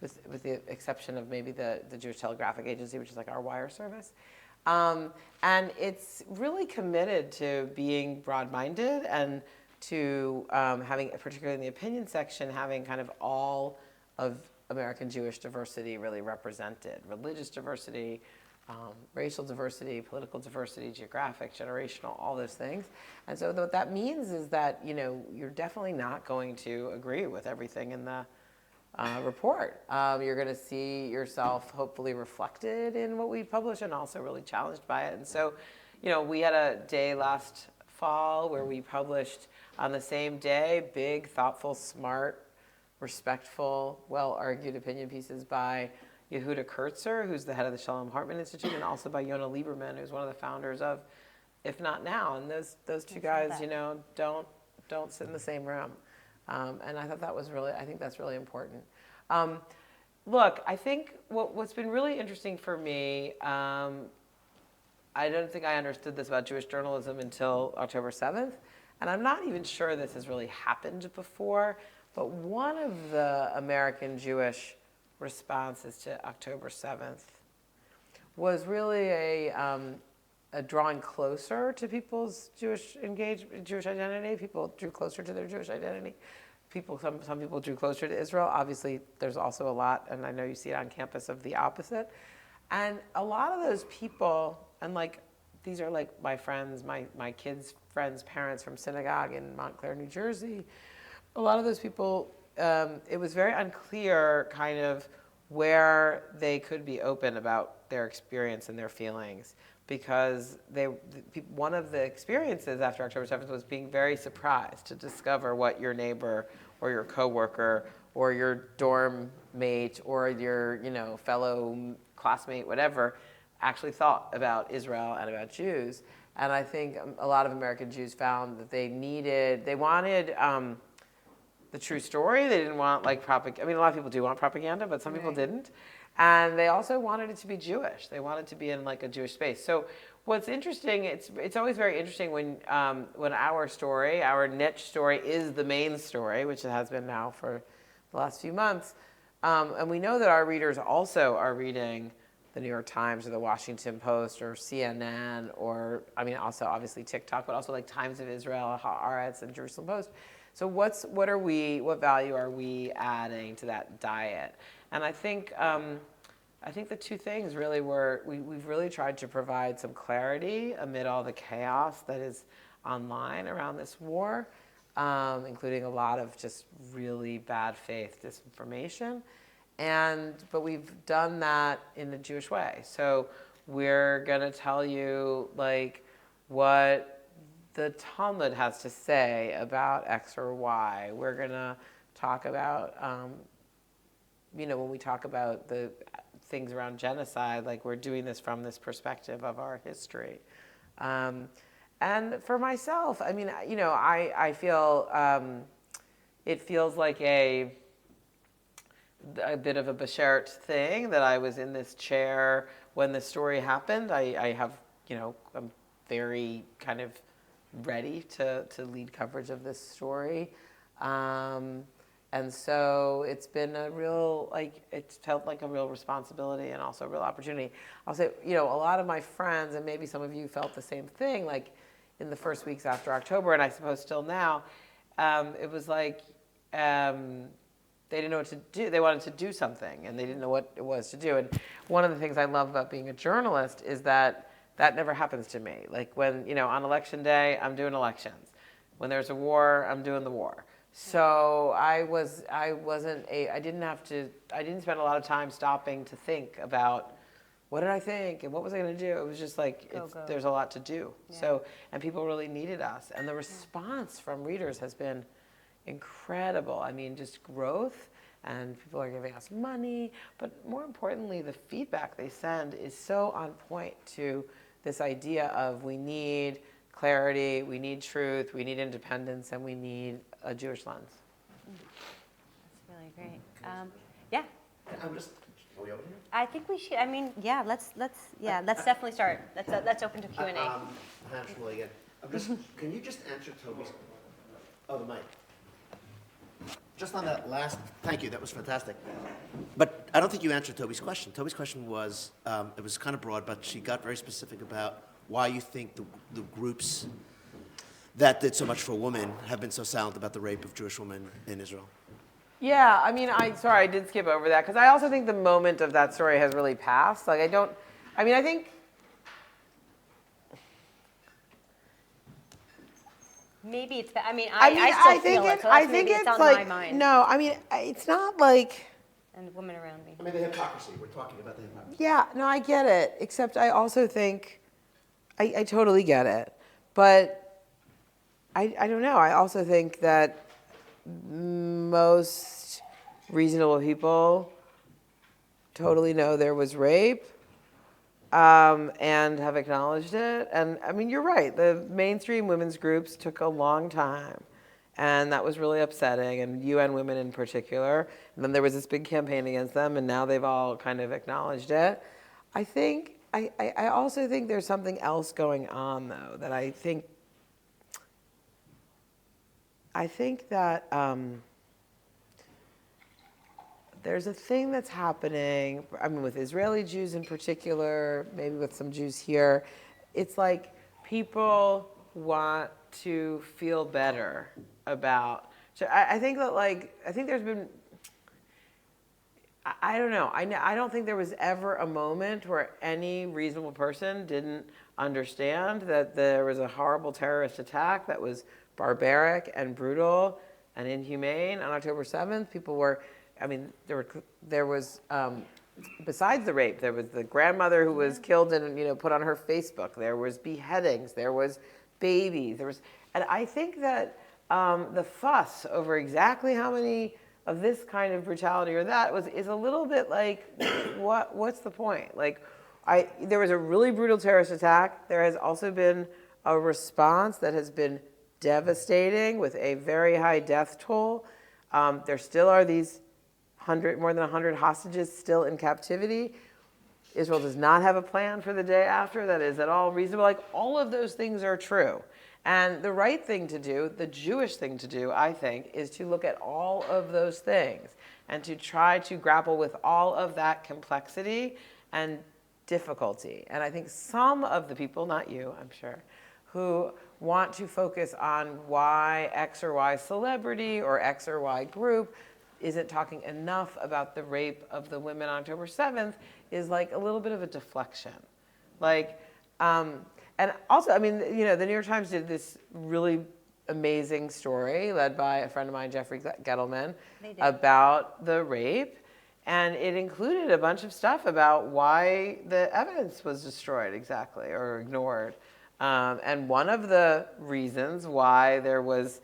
with the exception of maybe the Jewish Telegraphic Agency, which is like our wire service. And it's really committed to being broad-minded and to having, particularly in the opinion section, having kind of all of American Jewish diversity really represented. Religious diversity, racial diversity, political diversity, geographic, generational, all those things. And so what that means is that, you know, you're definitely not going to agree with everything in the report. You're going to see yourself hopefully reflected in what we publish and also really challenged by it. And so, you know, we had a day last fall where we published on the same day big, thoughtful, smart, respectful, well-argued opinion pieces by Yehuda Kurtzer, who's the head of the Shalom Hartman Institute, and also by Yonah Lieberman, who's one of the founders of If Not Now. And those two guys, you know, don't sit in the same room. And I thought that was really, I think that's really important. Look, I think what's been really interesting for me, I don't think I understood this about Jewish journalism until October 7th. And I'm not even sure this has really happened before. But one of the American Jewish responses to October 7th was really a drawing closer to people's Jewish identity. People drew closer to their Jewish identity. Some people drew closer to Israel. Obviously, there's also a lot, and I know you see it on campus, of the opposite. And a lot of those people, and like these are like my friends, my kids' friends' parents from synagogue in Montclair, New Jersey. A lot of those people, it was very unclear kind of where they could be open about their experience and their feelings, because one of the experiences after October 7th was being very surprised to discover what your neighbor or your coworker or your dorm mate or your, you know, fellow classmate, whatever, actually thought about Israel and about Jews. And I think a lot of American Jews found that they wanted the true story. They didn't want like propaganda. I mean, a lot of people do want propaganda, but some people didn't. And they also wanted it to be Jewish. They wanted to be in like a Jewish space. So what's interesting, it's always very interesting when our story, our niche story, is the main story, which it has been now for the last few months. And we know that our readers also are reading the New York Times or the Washington Post or CNN or, I mean, also obviously TikTok, but also like Times of Israel, Haaretz, and Jerusalem Post. So what value are we adding to that diet? And I think the two things really were, we've really tried to provide some clarity amid all the chaos that is online around this war, including a lot of just really bad faith disinformation. But we've done that in a Jewish way. So we're going to tell you like what the Talmud has to say about X or Y. We're going to talk about, when we talk about the things around genocide, like we're doing this from this perspective of our history. And for myself, I mean, I feel it feels like a bit of a Beshert thing that I was in this chair when the story happened. I'm very kind of ready to lead coverage of this story. And so it's been it's felt like a real responsibility and also a real opportunity. I'll say, a lot of my friends, and maybe some of you felt the same thing, like in the first weeks after October, and I suppose still now, it was like, they didn't know what to do. They wanted to do something, and they didn't know what it was to do. And one of the things I love about being a journalist is that never happens to me. Like when, on election day, I'm doing elections. When there's a war, I'm doing the war. So I didn't spend a lot of time stopping to think about what did I think and what was I going to do. It was just like, Go. there's a lot to do. Yeah. So, and people really needed us. And the response from readers has been incredible. I mean, just growth, and people are giving us money. But more importantly, the feedback they send is so on point to this idea of we need clarity, we need truth, we need independence, and we need a Jewish lens. That's really great. Yeah, I'm just. Are we over here? I think we should. I mean, yeah. Let's definitely start. Let's open to Q&A. Hans Shmuel again. Can you just answer Toby's? Oh, the mic. Just on that last. Thank you. That was fantastic. But I don't think you answered Toby's question. Toby's question was, it was kind of broad, but she got very specific about why you think the groups that did so much for women have been so silent about the rape of Jewish women in Israel. Yeah, I mean, I did skip over that because I also think the moment of that story has really passed. Like, I think. Maybe it's. I mean, I still feel it. So I think it's on like, my mind. no, I mean, it's not like. And women around me. I mean, the hypocrisy. We're talking about the hypocrisy. Yeah, no, I get it. Except I also think, I totally get it. But I don't know. I also think that most reasonable people totally know there was rape and have acknowledged it. And I mean, you're right. The mainstream women's groups took a long time. And that was really upsetting, and UN Women in particular. And then there was this big campaign against them, and now they've all kind of acknowledged it. I also think there's something else going on, though, that I think that there's a thing that's happening, I mean, with Israeli Jews in particular, maybe with some Jews here. It's like people want to feel better about. So I think that, like, I think there's been, I don't know. I don't think there was ever a moment where any reasonable person didn't understand that there was a horrible terrorist attack that was barbaric and brutal and inhumane on October 7th. People were, I mean, there was besides the rape, there was the grandmother who was killed and put on her Facebook. There was beheadings. There was babies. And I think that the fuss over exactly how many of this kind of brutality or that is a little bit like, what's the point? Like, there was a really brutal terrorist attack. There has also been a response that has been devastating with a very high death toll. There still are these more than 100 hostages still in captivity. Israel does not have a plan for the day after that is at all reasonable. Like, all of those things are true. And the right thing to do, the Jewish thing to do, I think, is to look at all of those things and to try to grapple with all of that complexity and difficulty. And I think some of the people, not you, I'm sure, who want to focus on why X or Y celebrity or X or Y group isn't talking enough about the rape of the women on October 7th is like a little bit of a deflection. Like, and also, I mean, the New York Times did this really amazing story led by a friend of mine, Jeffrey Gettleman, about the rape. And it included a bunch of stuff about why the evidence was destroyed exactly or ignored. And one of the reasons why there was,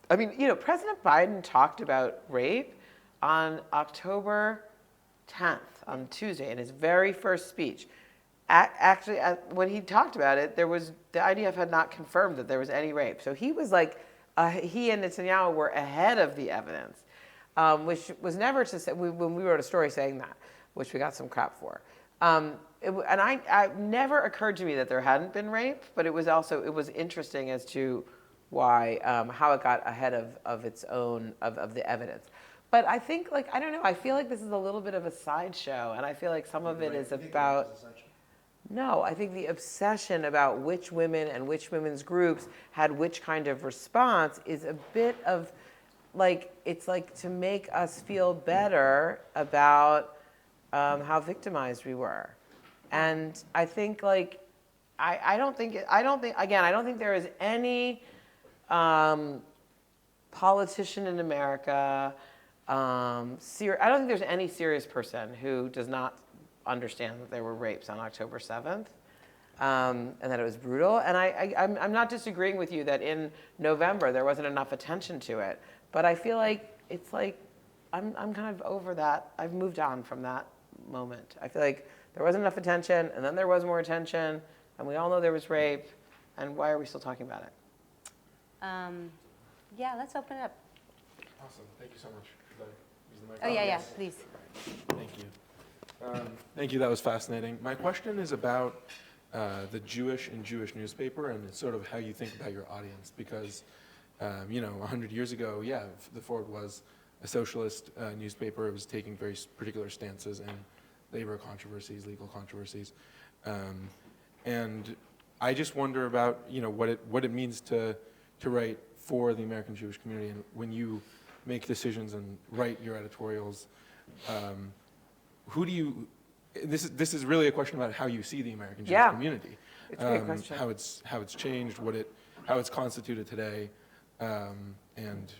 I mean, President Biden talked about rape on October 10th, on Tuesday, in his very first speech. Actually, when he talked about it, the IDF had not confirmed that there was any rape. So he was like, he and Netanyahu were ahead of the evidence, which was never to say, when we wrote a story saying that, which we got some crap for. I never occurred to me that there hadn't been rape, but it was interesting as to why, how it got ahead of its own, of the evidence. But I think, like, I don't know, I feel like this is a little bit of a sideshow, and I feel like some of it is about, no, I think the obsession about which women and which women's groups had which kind of response is a bit of, like, it's like to make us feel better about how victimized we were. And I think, like, I don't think there is any politician in America. I don't think there's any serious person who does not understand that there were rapes on October 7th. And that it was brutal. And I'm not disagreeing with you that in November there wasn't enough attention to it. But I feel like it's like I'm kind of over that. I've moved on from that moment. I feel like there wasn't enough attention, and then there was more attention, and we all know there was rape. And why are we still talking about it? Yeah, let's open it up. Awesome. Thank you so much. Should I use the mic? Oh, yeah, please. Thank you. Thank you. That was fascinating. My question is about the Jewish and Jewish newspaper and sort of how you think about your audience. Because, 100 years ago, yeah, the Forward was a socialist newspaper. It was taking very particular stances in labor controversies, legal controversies. And I just wonder about, what it means to write for the American Jewish community. And when you make decisions and write your editorials, who do you... This is really a question about how you see the American Jewish community. It's a great question. How it's changed, how it's constituted today, and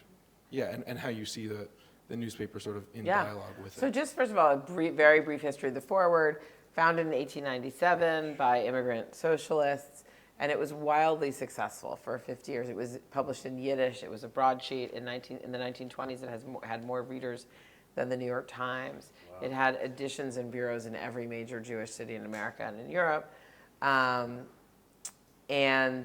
how you see the newspaper sort of in dialogue with it. So just first of all, very brief history of the Forward, founded in 1897 by immigrant socialists, and it was wildly successful for 50 years. It was published in Yiddish. It was a broadsheet in the 1920s. It had more readers than the New York Times. Wow. It had editions and bureaus in every major Jewish city in America and in Europe. And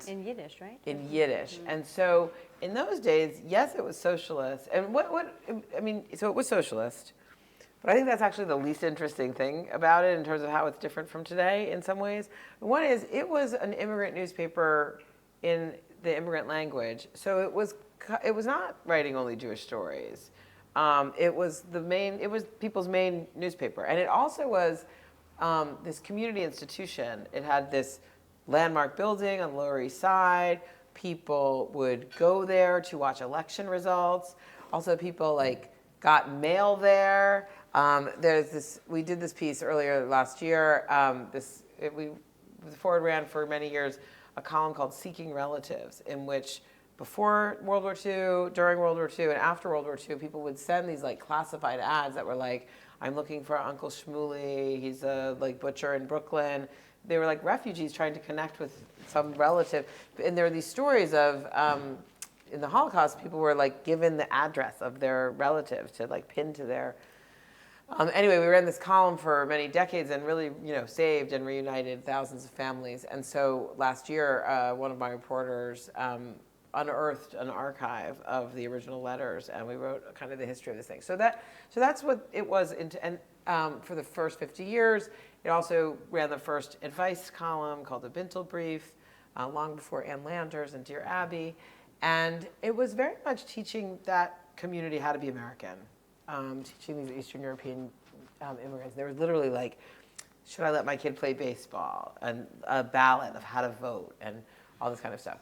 in Yiddish, right? In Yiddish. Mm-hmm. And so in those days, yes, it was socialist. And so it was socialist. But I think that's actually the least interesting thing about it in terms of how it's different from today in some ways. One is it was an immigrant newspaper in the immigrant language. So it was not writing only Jewish stories. It was people's main newspaper. And it also was this community institution. It had this landmark building on the Lower East Side. People would go there to watch election results. Also, people got mail there. We did this piece earlier last year. The Forward ran for many years a column called Seeking Relatives, in which before World War II, during World War II, and after World War II, people would send these classified ads that were like, I'm looking for Uncle Shmuley, he's a butcher in Brooklyn. They were refugees trying to connect with some relative. And there are these stories of, in the Holocaust, people were given the address of their relative to pin to their, anyway, we ran this column for many decades and really, saved and reunited thousands of families. And so last year, one of my reporters unearthed an archive of the original letters, and we wrote kind of the history of this thing. So that's what it was. And for the first 50 years, it also ran the first advice column called the Bintel Brief, long before Ann Landers and Dear Abby. And it was very much teaching that community how to be American, teaching these Eastern European immigrants. They were literally should I let my kid play baseball? And a ballot of how to vote and all this kind of stuff.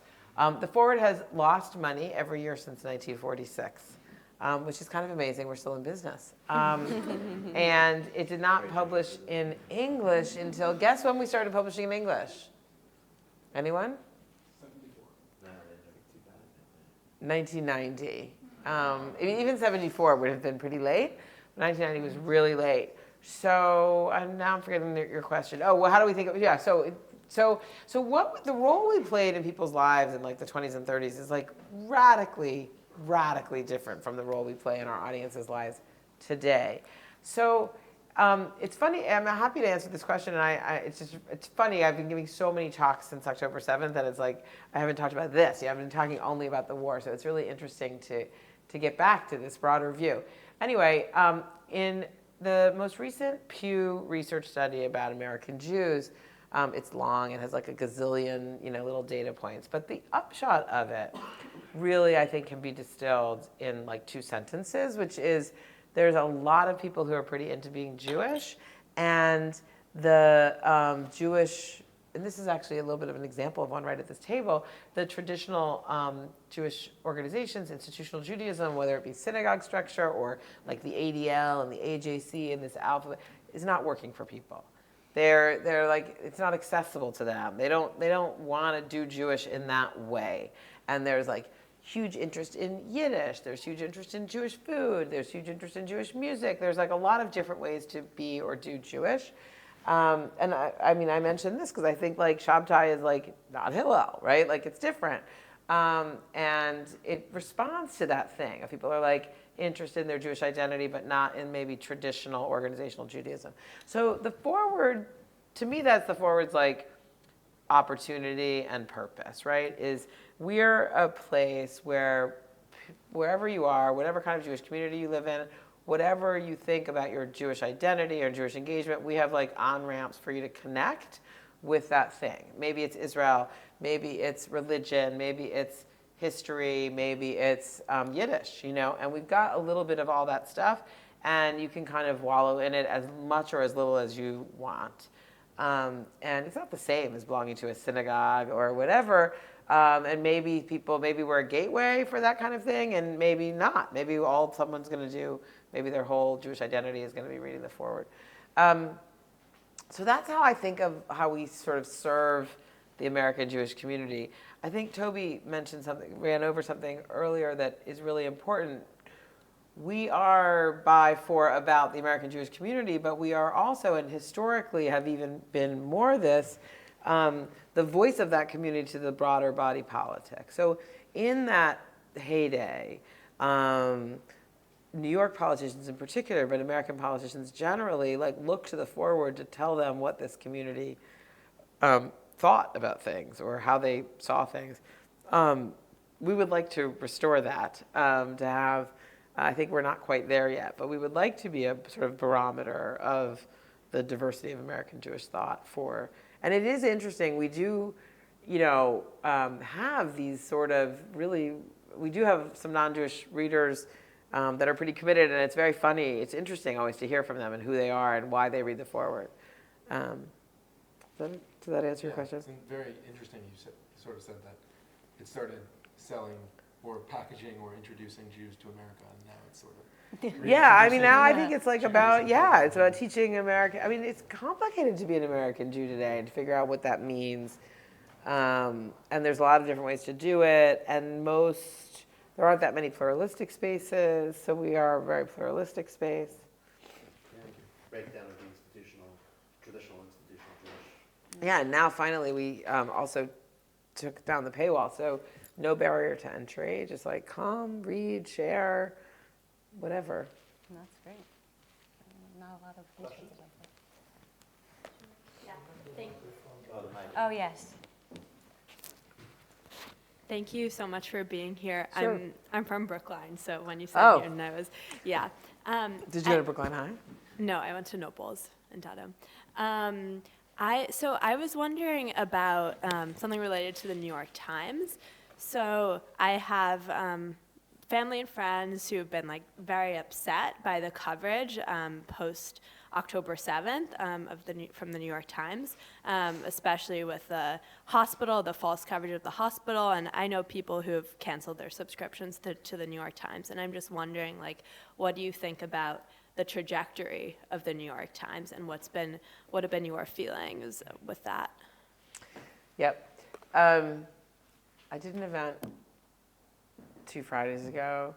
The Forward has lost money every year since 1946, which is kind of amazing. We're still in business. And it did not publish in English until, guess when we started publishing in English? Anyone? 1990. Even 74 would have been pretty late. 1990 was really late. So now I'm forgetting your question. Oh, well, how do we think of it? Yeah, so what the role we played in people's lives in the 20s and 30s is radically different from the role we play in our audience's lives today. So it's funny. I'm happy to answer this question, and it's funny. I've been giving so many talks since October 7th that it's I haven't talked about this. I've been talking only about the war. So it's really interesting to get back to this broader view. Anyway, in the most recent Pew Research study about American Jews. It's long. It has a gazillion, little data points. But the upshot of it really, I think, can be distilled in 2 sentences, which is there's a lot of people who are pretty into being Jewish. And the Jewish, and this is actually a little bit of an example of one right at this table, the traditional Jewish organizations, institutional Judaism, whether it be synagogue structure or the ADL and the AJC and this alphabet, is not working for people. They're it's not accessible to them. They don't want to do Jewish in that way. And there's huge interest in Yiddish. There's huge interest in Jewish food. There's huge interest in Jewish music. There's like a lot of different ways to be or do Jewish. And I mean, I mentioned this because I think like Shabtai is like not Hillel, right? Like it's different. And it responds to that thing. If people are like interested in their Jewish identity, but not in maybe traditional organizational Judaism. So the forward, to me, that's the forward's like opportunity and purpose, right? Is we're a place where wherever you are, whatever kind of Jewish community you live in, whatever you think about your Jewish identity or Jewish engagement, we have like on-ramps for you to connect with that thing. Maybe it's Israel, maybe it's religion, maybe it's history, maybe it's Yiddish, you know, and we've got a little bit of all that stuff, and you can kind of wallow in it as much or as little as you want. And it's not the same as belonging to a synagogue or whatever. And maybe we're a gateway for that kind of thing, and maybe not. Maybe all someone's going to do, maybe their whole Jewish identity is going to be reading the forward. So that's how I think of how we sort of serve the American Jewish community. I think Toby ran over something earlier that is really important. We are about the American Jewish community, but we are also, and historically have even been more this, the voice of that community to the broader body politic. So in that heyday, New York politicians in particular, but American politicians generally, like look to the forward to tell them what this community thought about things or how they saw things. We would like to restore that, to have, I think we're not quite there yet, but we would like to be a sort of barometer of the diversity of American Jewish thought for, and it is interesting, we do, you know, have these sort of really, we do have some non-Jewish readers that are pretty committed, and it's very funny, it's interesting always to hear from them and who they are and why they read the forward. Does that answer your question? It's very interesting you sort of said that it started selling or packaging or introducing Jews to America, and now it's sort of Yeah, I mean, now I think it's like about, it's about teaching American, I mean, it's complicated to be an American Jew today and to figure out what that means. And there's a lot of different ways to do it, and there aren't that many pluralistic spaces, so we are a very pluralistic space. Breakdown of the traditional institutional Jewish. Yeah, and now finally we also took down the paywall, so no barrier to entry, just like come, read, share, whatever. That's great. Not a lot of questions about that. Yeah, thank you. Oh, yes. Thank you so much for being here. Sure. I'm from Brookline, so when you said your nose, yeah. Did you go to Brookline High? No, I went to Nobles in Dedham. So I was wondering about something related to the New York Times. So I have family and friends who have been like very upset by the coverage post October 7th from the New York Times, especially with the hospital, the false coverage of the hospital. And I know people who have canceled their subscriptions to the New York Times. And I'm just wondering, like, what do you think about the trajectory of the New York Times and what have been your feelings with that? Yep. I did an event 2 Fridays ago,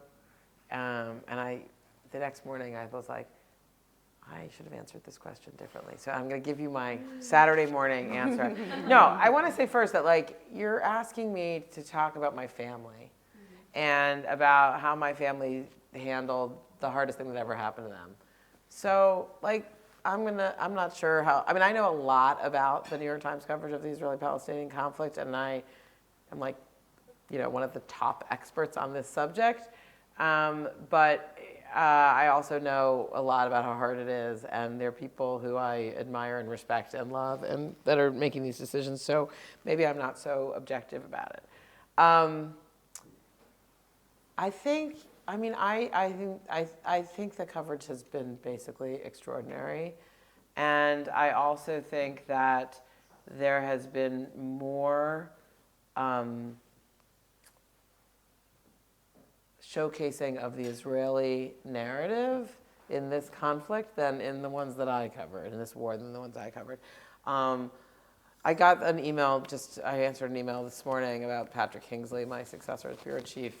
and the next morning I was like, I should have answered this question differently. So I'm going to give you my Saturday morning answer. No, I want to say first that like you're asking me to talk about my family and about how my family handled the hardest thing that ever happened to them. So like I'm not sure how, I mean, I know a lot about the New York Times coverage of the Israeli-Palestinian conflict, and I'm like, you know, one of the top experts on this subject. But I also know a lot about how hard it is, and there are people who I admire and respect and love and that are making these decisions, so maybe I'm not so objective about it. I think the coverage has been basically extraordinary, and I also think that there has been more showcasing of the Israeli narrative in this conflict than in the ones that I covered, in this war than the ones I covered. I got an email, I answered an email this morning about Patrick Kingsley, my successor as bureau chief.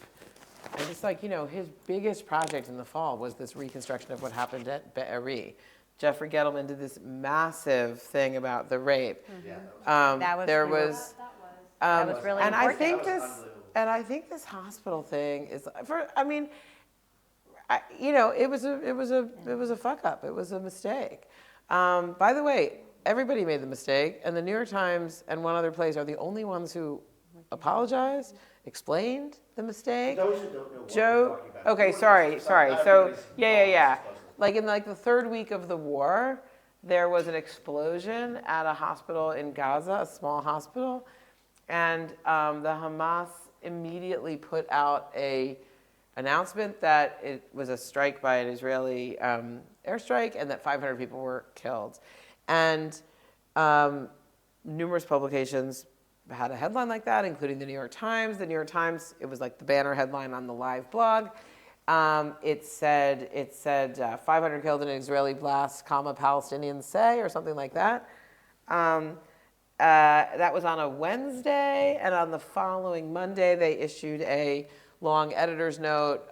And just like, his biggest project in the fall was this reconstruction of what happened at Be'eri. Jeffrey Gettleman did this massive thing about the rape. Yeah, That was There we were- was, That was really and important. I think this hospital thing is it was a fuck up. It was a mistake. By the way, everybody made the mistake, and the New York Times and one other place are the only ones who apologized, explained the mistake. For those who don't know what Joe, we're talking about. okay, sorry. So, yeah. Like in the third week of the war, there was an explosion at a hospital in Gaza, a small hospital, and the Hamas immediately put out a announcement that it was a strike by an Israeli airstrike and that 500 people were killed. And numerous publications had a headline like that, including the New York Times. The New York Times, it was like the banner headline on the live blog. It said 500 killed in an Israeli blast, Palestinians say, or something like that. That was on a Wednesday, and on the following Monday, they issued a long editor's note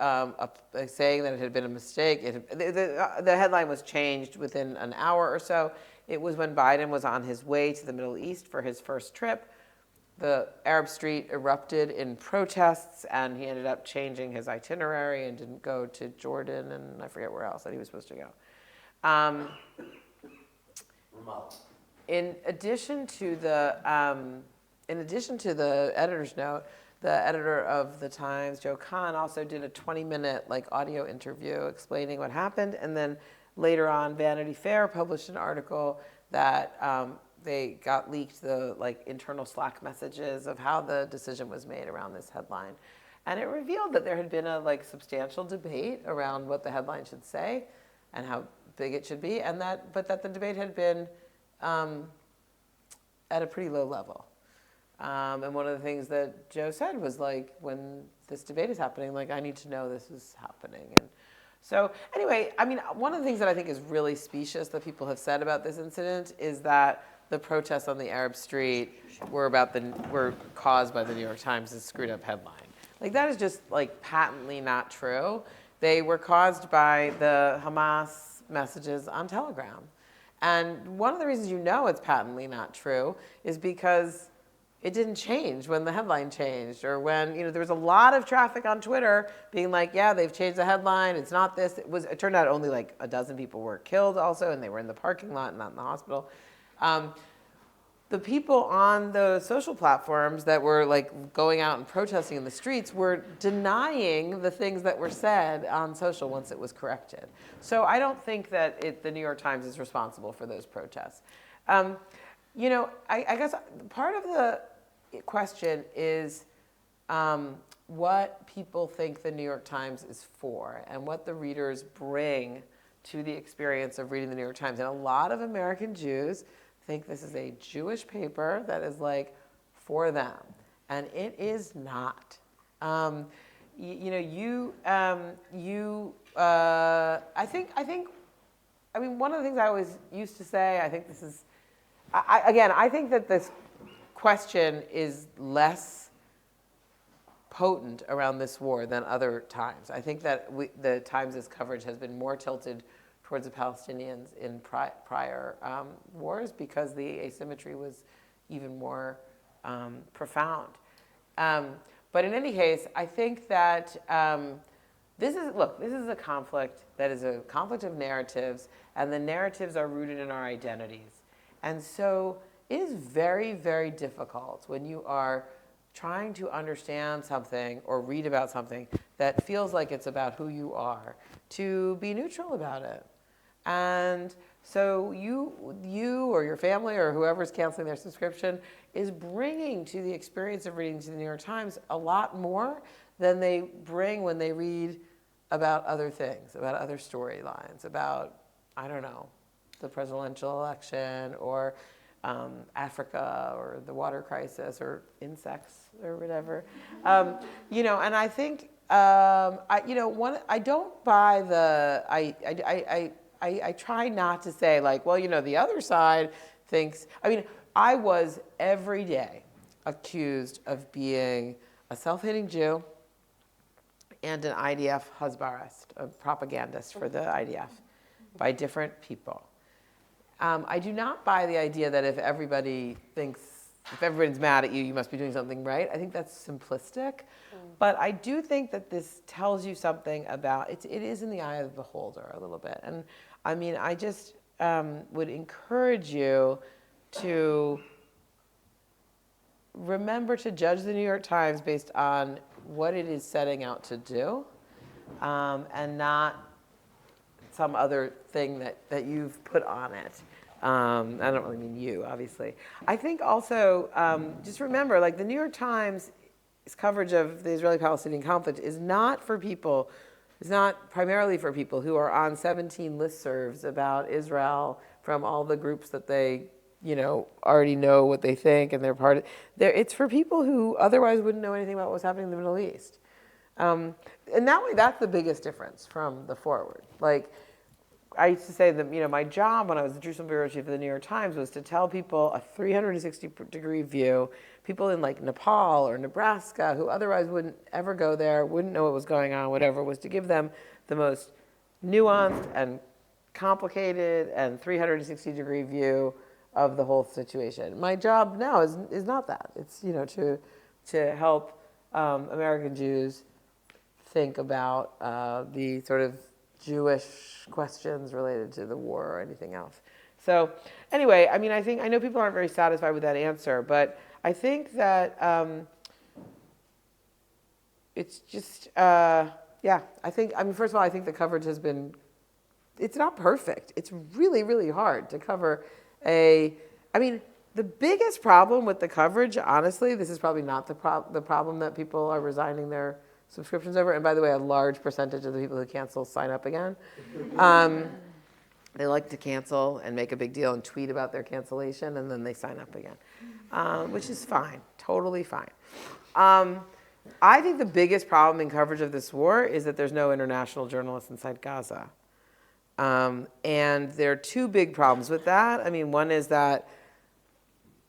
saying that it had been a mistake. The headline was changed within an hour or so. It was when Biden was on his way to the Middle East for his first trip. The Arab Street erupted in protests, and he ended up changing his itinerary and didn't go to Jordan, and I forget where else that he was supposed to go. Ramallah. In addition to the editor's note, the editor of the Times, Joe Kahn, also did a 20-minute audio interview explaining what happened, and then later on, Vanity Fair published an article that they got leaked the internal Slack messages of how the decision was made around this headline. And it revealed that there had been a substantial debate around what the headline should say and how big it should be, but that the debate had been at a pretty low level. And one of the things that Joe said was when this debate is happening, I need to know this is happening. And so anyway, one of the things that I think is really specious that people have said about this incident is that the protests on the Arab Street were caused by the New York Times' screwed up headline. That is just patently not true. They were caused by the Hamas messages on Telegram. And one of the reasons it's patently not true is because it didn't change when the headline changed, or when there was a lot of traffic on Twitter being yeah, they've changed the headline, it's not this. It turned out only a dozen people were killed also, and they were in the parking lot, not in the hospital. The people on the social platforms that were going out and protesting in the streets were denying the things that were said on social once it was corrected. So I don't think that the New York Times is responsible for those protests. I guess part of the question is what people think the New York Times is for and what the readers bring to the experience of reading the New York Times. And a lot of American Jews think this is a Jewish paper that is for them, and it is not. I think one of the things I always used to say, I think this is, I think that this question is less potent around this war than other times. I think that the Times' coverage has been more tilted towards the Palestinians in prior wars because the asymmetry was even more profound. But in any case, I think that this is a conflict that is a conflict of narratives, and the narratives are rooted in our identities. And so it is very, very difficult when you are trying to understand something or read about something that feels like it's about who you are to be neutral about it. And so you or your family or whoever's canceling their subscription is bringing to the experience of reading to the New York Times a lot more than they bring when they read about other things, about other storylines, about, I don't know, the presidential election or Africa or the water crisis or insects or whatever. And I think, I don't buy the, I try not to say the other side thinks, I mean, I was every day accused of being a self-hating Jew and an IDF husbarist, a propagandist for the IDF, by different people. I do not buy the idea that if everybody's mad at you, you must be doing something right. I think that's simplistic. But I do think that this tells you something about, it is in the eye of the beholder a little bit. And I mean, I just would encourage you to remember to judge the New York Times based on what it is setting out to do, and not some other thing that you've put on it. I don't really mean you, obviously. I think also, just remember, like the New York Times' coverage of the Israeli-Palestinian conflict is not primarily for people who are on 17 listservs about Israel from all the groups that they, already know what they think and they're part of. It's for people who otherwise wouldn't know anything about what's happening in the Middle East. And that way, that's the biggest difference from the Forward. Like, I used to say that, my job when I was the Jerusalem bureau chief of the New York Times was to tell people a 360-degree view, people in like Nepal or Nebraska who otherwise wouldn't ever go there, wouldn't know what was going on, whatever, was to give them the most nuanced and complicated and 360-degree view of the whole situation. My job now is not that. It's, to help American Jews think about the sort of Jewish questions related to the war or anything else. So anyway, I mean, I know people aren't very satisfied with that answer, but I think that it's just, I mean, first of all, I think the coverage has been, it's not perfect. It's really, really hard to cover I mean, the biggest problem with the coverage, honestly, this is probably not the problem that people are resigning their subscriptions over. And by the way, a large percentage of the people who cancel sign up again. They like to cancel and make a big deal and tweet about their cancellation, and then they sign up again, which is fine, totally fine. I think the biggest problem in coverage of this war is that there's no international journalists inside Gaza. And there are two big problems with that. I mean, one is that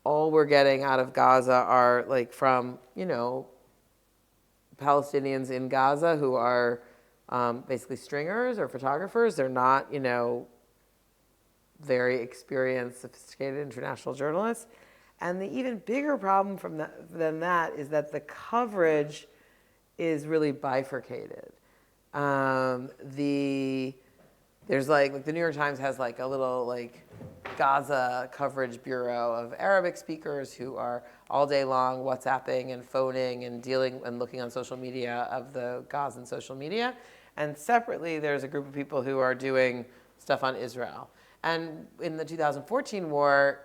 all we're getting out of Gaza are like from, Palestinians in Gaza who are basically stringers or photographers. They're not, very experienced, sophisticated international journalists. And the even bigger problem than that is that the coverage is really bifurcated. There's like the New York Times has like a little like Gaza coverage bureau of Arabic speakers who are all day long WhatsApping and phoning and dealing and looking on social media of the Gazan social media. And separately, there's a group of people who are doing stuff on Israel. And in the 2014 war,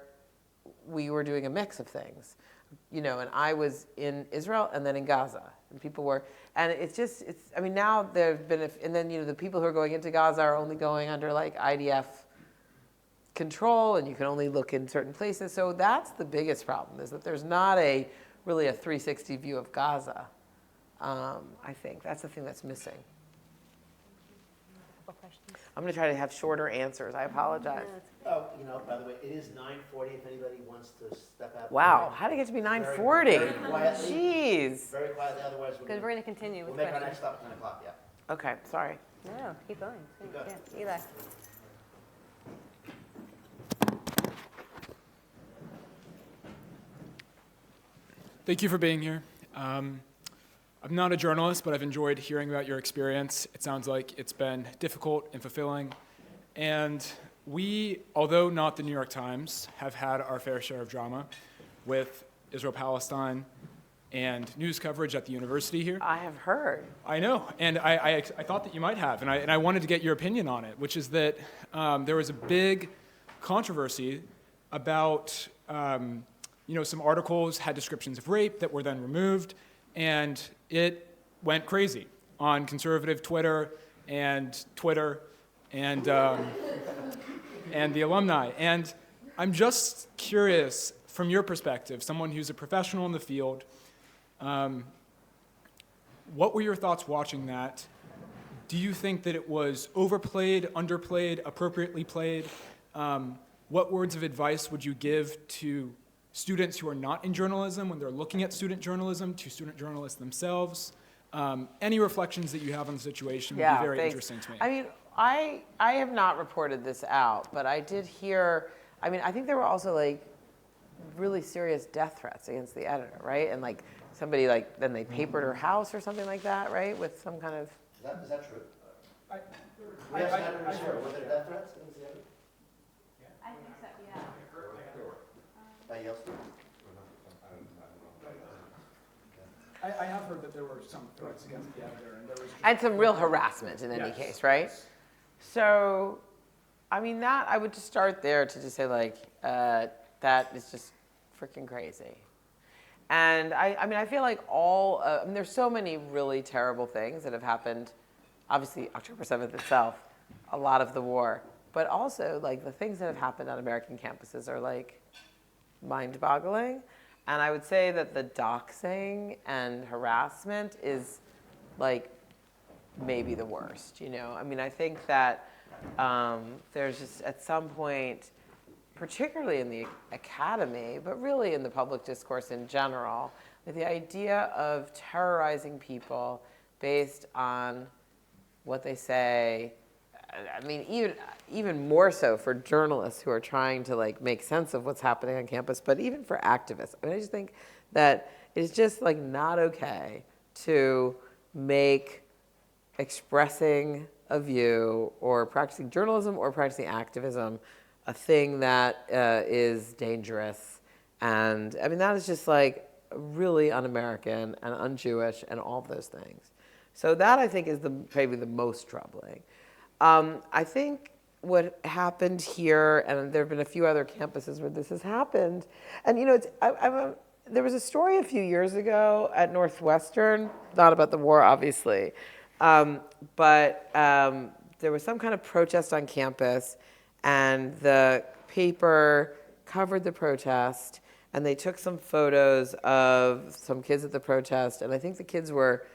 we were doing a mix of things, and I was in Israel and then in Gaza, and people were, and I mean, now there've been, and then, the people who are going into Gaza are only going under like IDF control, and you can only look in certain places. So that's the biggest problem, is that there's not really a 360 view of Gaza. I think that's the thing that's missing. I'm going to try to have shorter answers. I apologize. Oh, by the way, it is 9:40 if anybody wants to step out. Wow, how did it get to be 9:40? Very quietly. Jeez. Very quietly, otherwise Because we're going to continue we'll with make our next questions. stop at 10 o'clock, yeah. Okay, sorry. No, keep going. Keep going. Yeah, Eli. Thank you for being here. I'm not a journalist, but I've enjoyed hearing about your experience. It sounds like it's been difficult and fulfilling. And we, although not the New York Times, have had our fair share of drama with Israel-Palestine and news coverage at the university here. I have heard. I know, and I thought that you might have, and I wanted to get your opinion on it, which is that there was a big controversy about, some articles had descriptions of rape that were then removed, and it went crazy on conservative Twitter and the alumni. And I'm just curious, from your perspective, someone who's a professional in the field, what were your thoughts watching that? Do you think that it was overplayed, underplayed, appropriately played? what words of advice would you give to students who are not in journalism when they're looking at student journalism, to student journalists themselves? Any reflections that you have on the situation would be very thanks. interesting to me. I mean, I have not reported this out, but I did hear, I mean, I think there were also like really serious death threats against the editor, right? And like somebody like, then they papered her house or something like that, right? With some kind of. Is that true? I- We have editors here. Were there death threats against the editor? I think so, yeah. By Yale students? I have heard that there were some threats against the editor, and there was. And some real harassment in any Yes. case, right? So, I mean, that, I would just start there to just say, like, that is just freaking crazy. And I mean, I feel like I mean, there's so many really terrible things that have happened. Obviously, October 7th itself, a lot of the war. But also, like, the things that have happened on American campuses are, like, mind-boggling. And I would say that the doxing and harassment is, like, maybe the worst, you know? I mean, I think that there's just, at some point, particularly in the academy, but really in the public discourse in general, the idea of terrorizing people based on what they say. I mean, even more so for journalists who are trying to like make sense of what's happening on campus, but even for activists. I mean, I just think that it's just like not okay to make expressing a view or practicing journalism or practicing activism a thing that is dangerous. And I mean, that is just like really un-American and un-Jewish and all of those things. So that I think is maybe the most troubling. I think what happened here, and there have been a few other campuses where this has happened, and you know, there was a story a few years ago at Northwestern, not about the war, obviously, but there was some kind of protest on campus, and the paper covered the protest, and they took some photos of some kids at the protest, and I think the kids were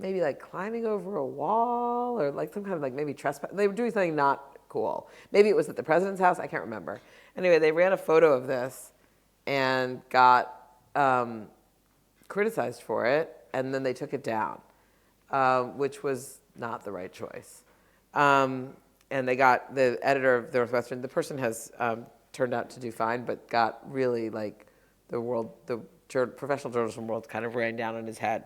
maybe like climbing over a wall or like some kind of like maybe trespass. They were doing something not cool. Maybe it was at the president's house. I can't remember. Anyway, they ran a photo of this and got criticized for it, and then they took it down, which was not the right choice. And they got the editor of the Northwestern. The person has turned out to do fine, but got really like the professional journalism world kind of ran down on his head.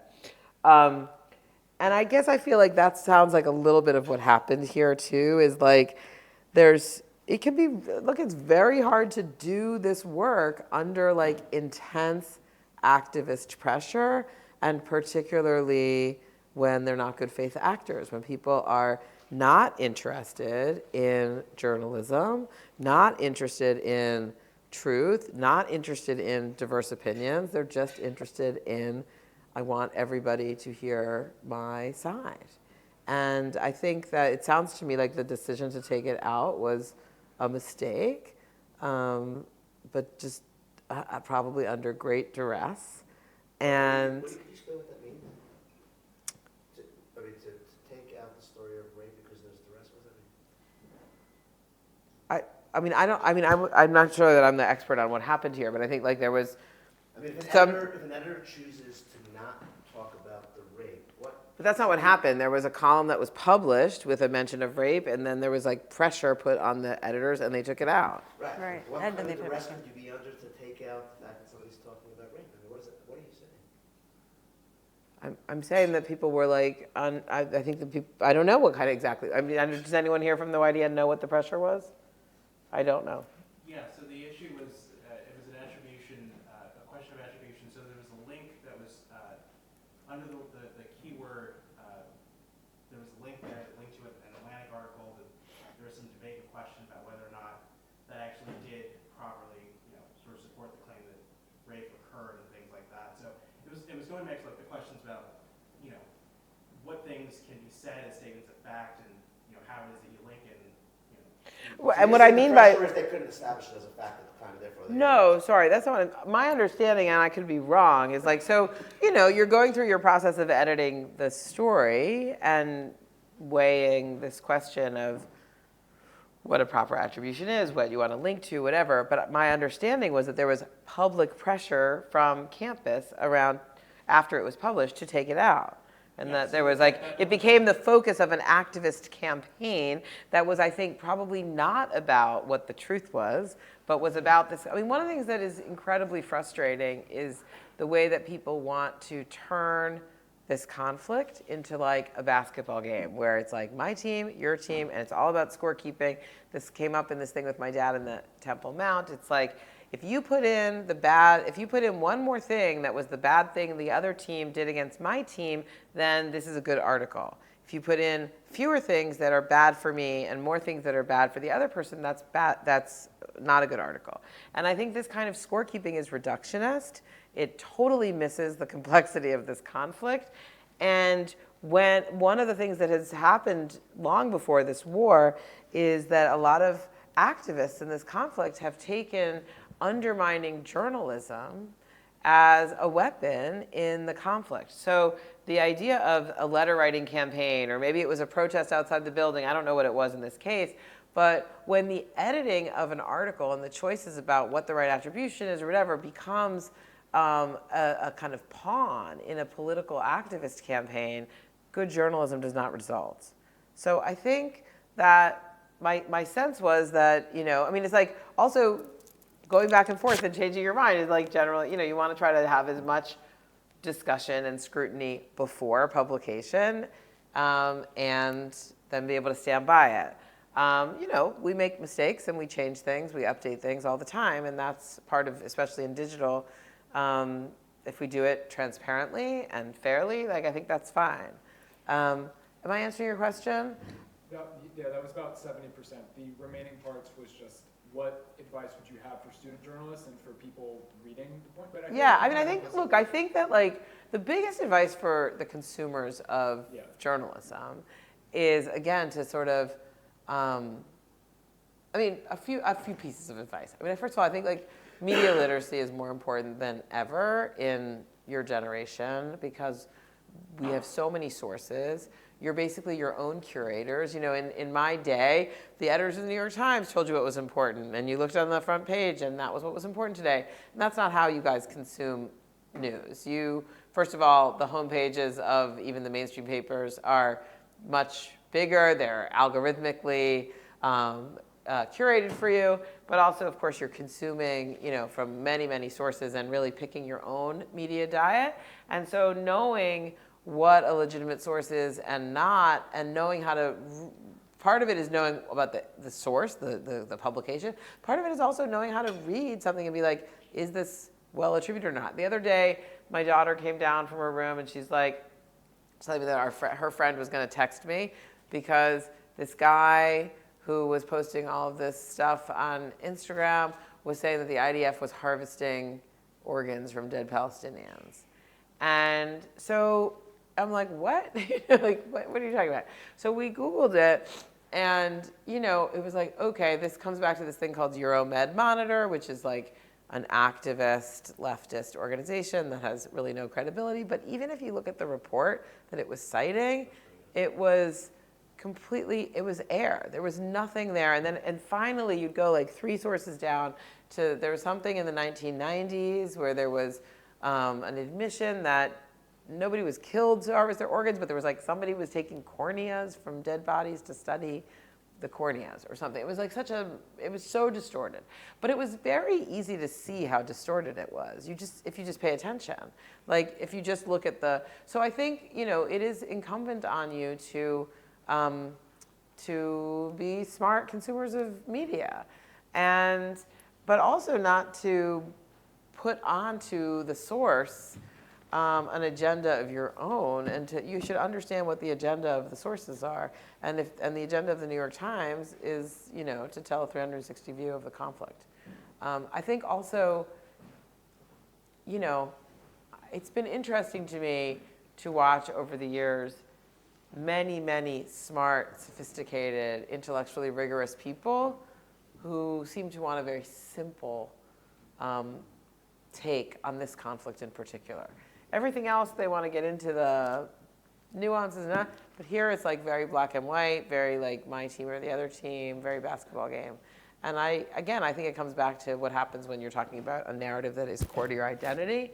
And I guess I feel like that sounds like a little bit of what happened here too, is like it can be, look, it's very hard to do this work under like intense activist pressure, and particularly when they're not good faith actors, when people are not interested in journalism, not interested in truth, not interested in diverse opinions, they're just interested in I want everybody to hear my side. And I think that it sounds to me like the decision to take it out was a mistake, but just probably under great duress. And Could you explain what that means? To take out the story of rape because there's duress, what does that mean? I'm not sure that I'm the expert on what happened here, but I think like there was I mean, if some. an editor chooses to not talk about the rape, what? But that's not what happened. There was a column that was published with a mention of rape, and then there was like pressure put on the editors, and they took it out. Right. What And kind then of they duress put it could you be under to take out the fact that somebody's talking about rape? I mean, what are you saying? I'm saying that people were like, I think the people, I don't know what kind of exactly. I mean, does anyone here from the YDN know what the pressure was? I don't know. Yeah, so the issue was, it was an attribution, a question of attribution. So there was a link that was under the keyword, there was a link there that linked to an Atlantic article. That there was some debate and question about whether or not that actually did properly, sort of support the claim that rape occurred and things like that. So it was going back to like the questions about, what things can be said as statements of fact, and how it is that you link it. And what I mean by If they couldn't establish it as a fact at the time, therefore they no, sorry, that's not my understanding, and I could be wrong. Is like so, you're going through your process of editing the story and weighing this question of what a proper attribution is, what you want to link to, whatever. But my understanding was that there was public pressure from campus around after it was published to take it out. And that there was like, it became the focus of an activist campaign that was, I think, probably not about what the truth was, but was about this. I mean, one of the things that is incredibly frustrating is the way that people want to turn this conflict into like a basketball game where it's like my team, your team, and it's all about scorekeeping. This came up in this thing with my dad in the Temple Mount. It's like, if you put in one more thing that was the bad thing the other team did against my team, then this is a good article. If you put in fewer things that are bad for me and more things that are bad for the other person, that's bad. That's not a good article. And I think this kind of scorekeeping is reductionist. It totally misses the complexity of this conflict. And when one of the things that has happened long before this war is that a lot of activists in this conflict have taken undermining journalism as a weapon in the conflict. So the idea of a letter writing campaign, or maybe it was a protest outside the building, I don't know what it was in this case, but when the editing of an article and the choices about what the right attribution is or whatever becomes a kind of pawn in a political activist campaign, good journalism does not result. So I think that my sense was that, I mean, it's like also going back and forth and changing your mind is like generally, you want to try to have as much discussion and scrutiny before publication and then be able to stand by it. We make mistakes and we change things, we update things all the time, and that's part of, especially in digital, if we do it transparently and fairly, like I think that's fine. Am I answering your question? Yeah, that was about 70%. The remaining parts was just what advice would you have for student journalists and for people reading the point? But I think that like the biggest advice for the consumers of journalism is, again, to sort of, a few pieces of advice. First of all, I think like media literacy is more important than ever in your generation because we have so many sources. You're basically your own curators. In my day, the editors of the New York Times told you what was important, and you looked on the front page, and that was what was important today. And that's not how you guys consume news. First of all, the homepages of even the mainstream papers are much bigger. They're algorithmically curated for you, but also, of course, you're consuming, from many, many sources and really picking your own media diet. And so knowing what a legitimate source is and not, and knowing how to, part of it is knowing about the source, the publication. Part of it is also knowing how to read something and be like, is this well attributed or not? The other day, my daughter came down from her room and she's like, telling me that her friend was going to text me because this guy who was posting all of this stuff on Instagram was saying that the IDF was harvesting organs from dead Palestinians. And so I'm like, what? What are you talking about? So we Googled it, and, it was like, okay, this comes back to this thing called Euromed Monitor, which is like an activist, leftist organization that has really no credibility. But even if you look at the report that it was citing, it was air. There was nothing there. And finally you'd go like 3 sources down to, there was something in the 1990s where there was an admission that nobody was killed to harvest their organs, but there was like somebody was taking corneas from dead bodies to study the corneas or something. It was like it was so distorted. But it was very easy to see how distorted it was. If you just pay attention. Like if you just look at so I think, it is incumbent on you to be smart consumers of media, but also not to put onto the source an agenda of your own, and you should understand what the agenda of the sources are, and the agenda of the New York Times is, to tell a 360 view of the conflict. I think also, it's been interesting to me to watch over the years many, many smart, sophisticated, intellectually rigorous people who seem to want a very simple take on this conflict in particular. Everything else, they want to get into the nuances, and but here it's like very black and white, very like my team or the other team, very basketball game. And I think it comes back to what happens when you're talking about a narrative that is core to your identity.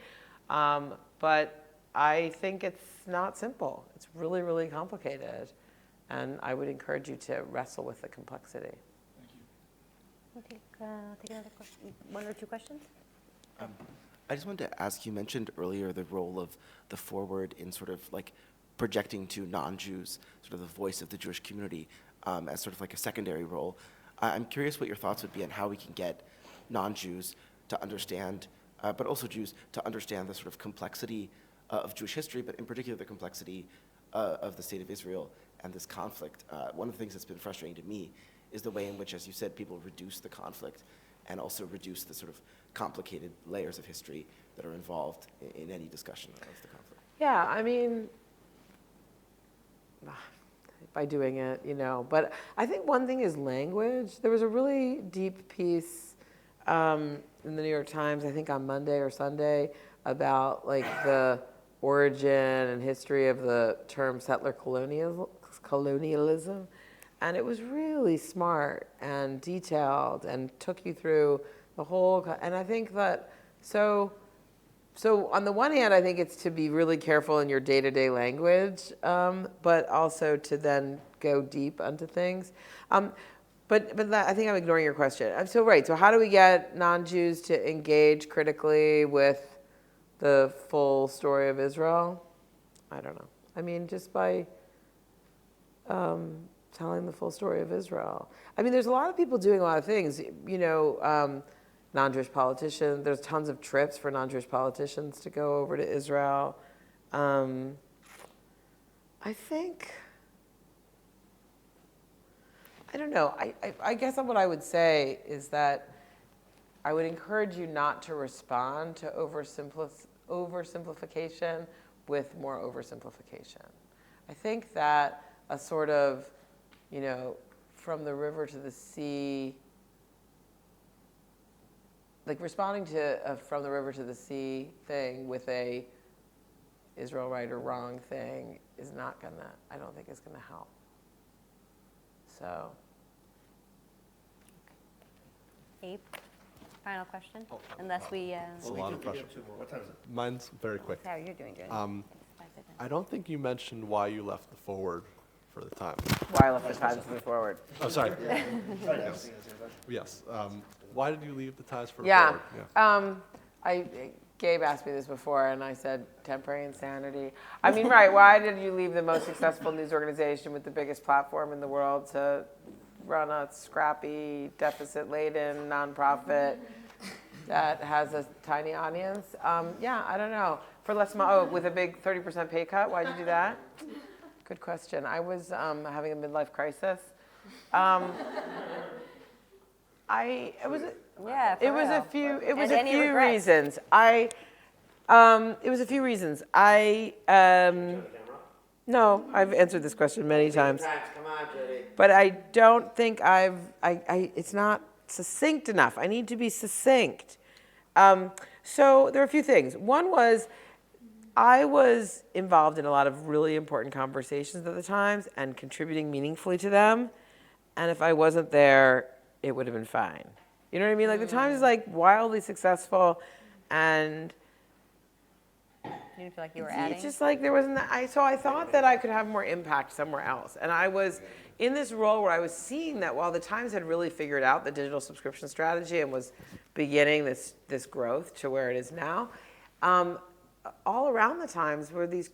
But I think it's not simple. It's really, really complicated. And I would encourage you to wrestle with the complexity. We'll take another question, one or two questions. I just wanted to ask, you mentioned earlier the role of the forward in sort of like projecting to non-Jews, sort of the voice of the Jewish community as sort of like a secondary role. I'm curious what your thoughts would be on how we can get non-Jews to understand, but also Jews to understand the sort of complexity of Jewish history, but in particular the complexity of the state of Israel and this conflict. One of the things that's been frustrating to me is the way in which, as you said, people reduce the conflict and also reduce the sort of complicated layers of history that are involved in any discussion of the conflict. Yeah, I mean, by doing it, But I think one thing is language. There was a really deep piece in the New York Times, I think on Monday or Sunday, about like the origin and history of the term settler colonialism. And it was really smart and detailed and took you through the whole, and I think that, so on the one hand, I think it's to be really careful in your day-to-day language, but also to then go deep onto things. But that, I think I'm ignoring your question. So how do we get non-Jews to engage critically with the full story of Israel? I don't know. I mean, just by telling the full story of Israel. I mean, there's a lot of people doing a lot of things, non-Jewish politicians. There's tons of trips for non-Jewish politicians to go over to Israel. I think, I don't know. I guess what I would say is that I would encourage you not to respond to oversimplification with more oversimplification. I think that a sort of, from the river to the sea, like responding to a from the river to the sea thing with a Israel right or wrong thing is not I don't think it's gonna help. So. Abe, final question, unless we. It's a lot of questions. What time is it? Mine's very quick. How you're doing, Jodi. I don't think you mentioned why you left the forward for the time. Why I left the Times to move forward. Oh, sorry. Yes. Yes. Why did you leave the Times for Yeah. forward? Gabe asked me this before, and I said temporary insanity. I mean, right, why did you leave the most successful news organization with the biggest platform in the world to run a scrappy, deficit-laden nonprofit that has a tiny audience? Yeah, I don't know. For less money, with a big 30% pay cut, why'd you do that? Good question. I was having a midlife crisis. It was a few reasons. It was a few reasons. No, I've answered this question many times. Come on, Jodi. But I don't think it's not succinct enough. I need to be succinct. So there are a few things. One was, I was involved in a lot of really important conversations at the Times and contributing meaningfully to them. And if I wasn't there, it would have been fine. You know what I mean? Like the Times is like wildly successful, and You didn't feel like you were adding? it's just like there wasn't. So I thought that I could have more impact somewhere else, and I was in this role where I was seeing that while the Times had really figured out the digital subscription strategy and was beginning this growth to where it is now, all around the Times were the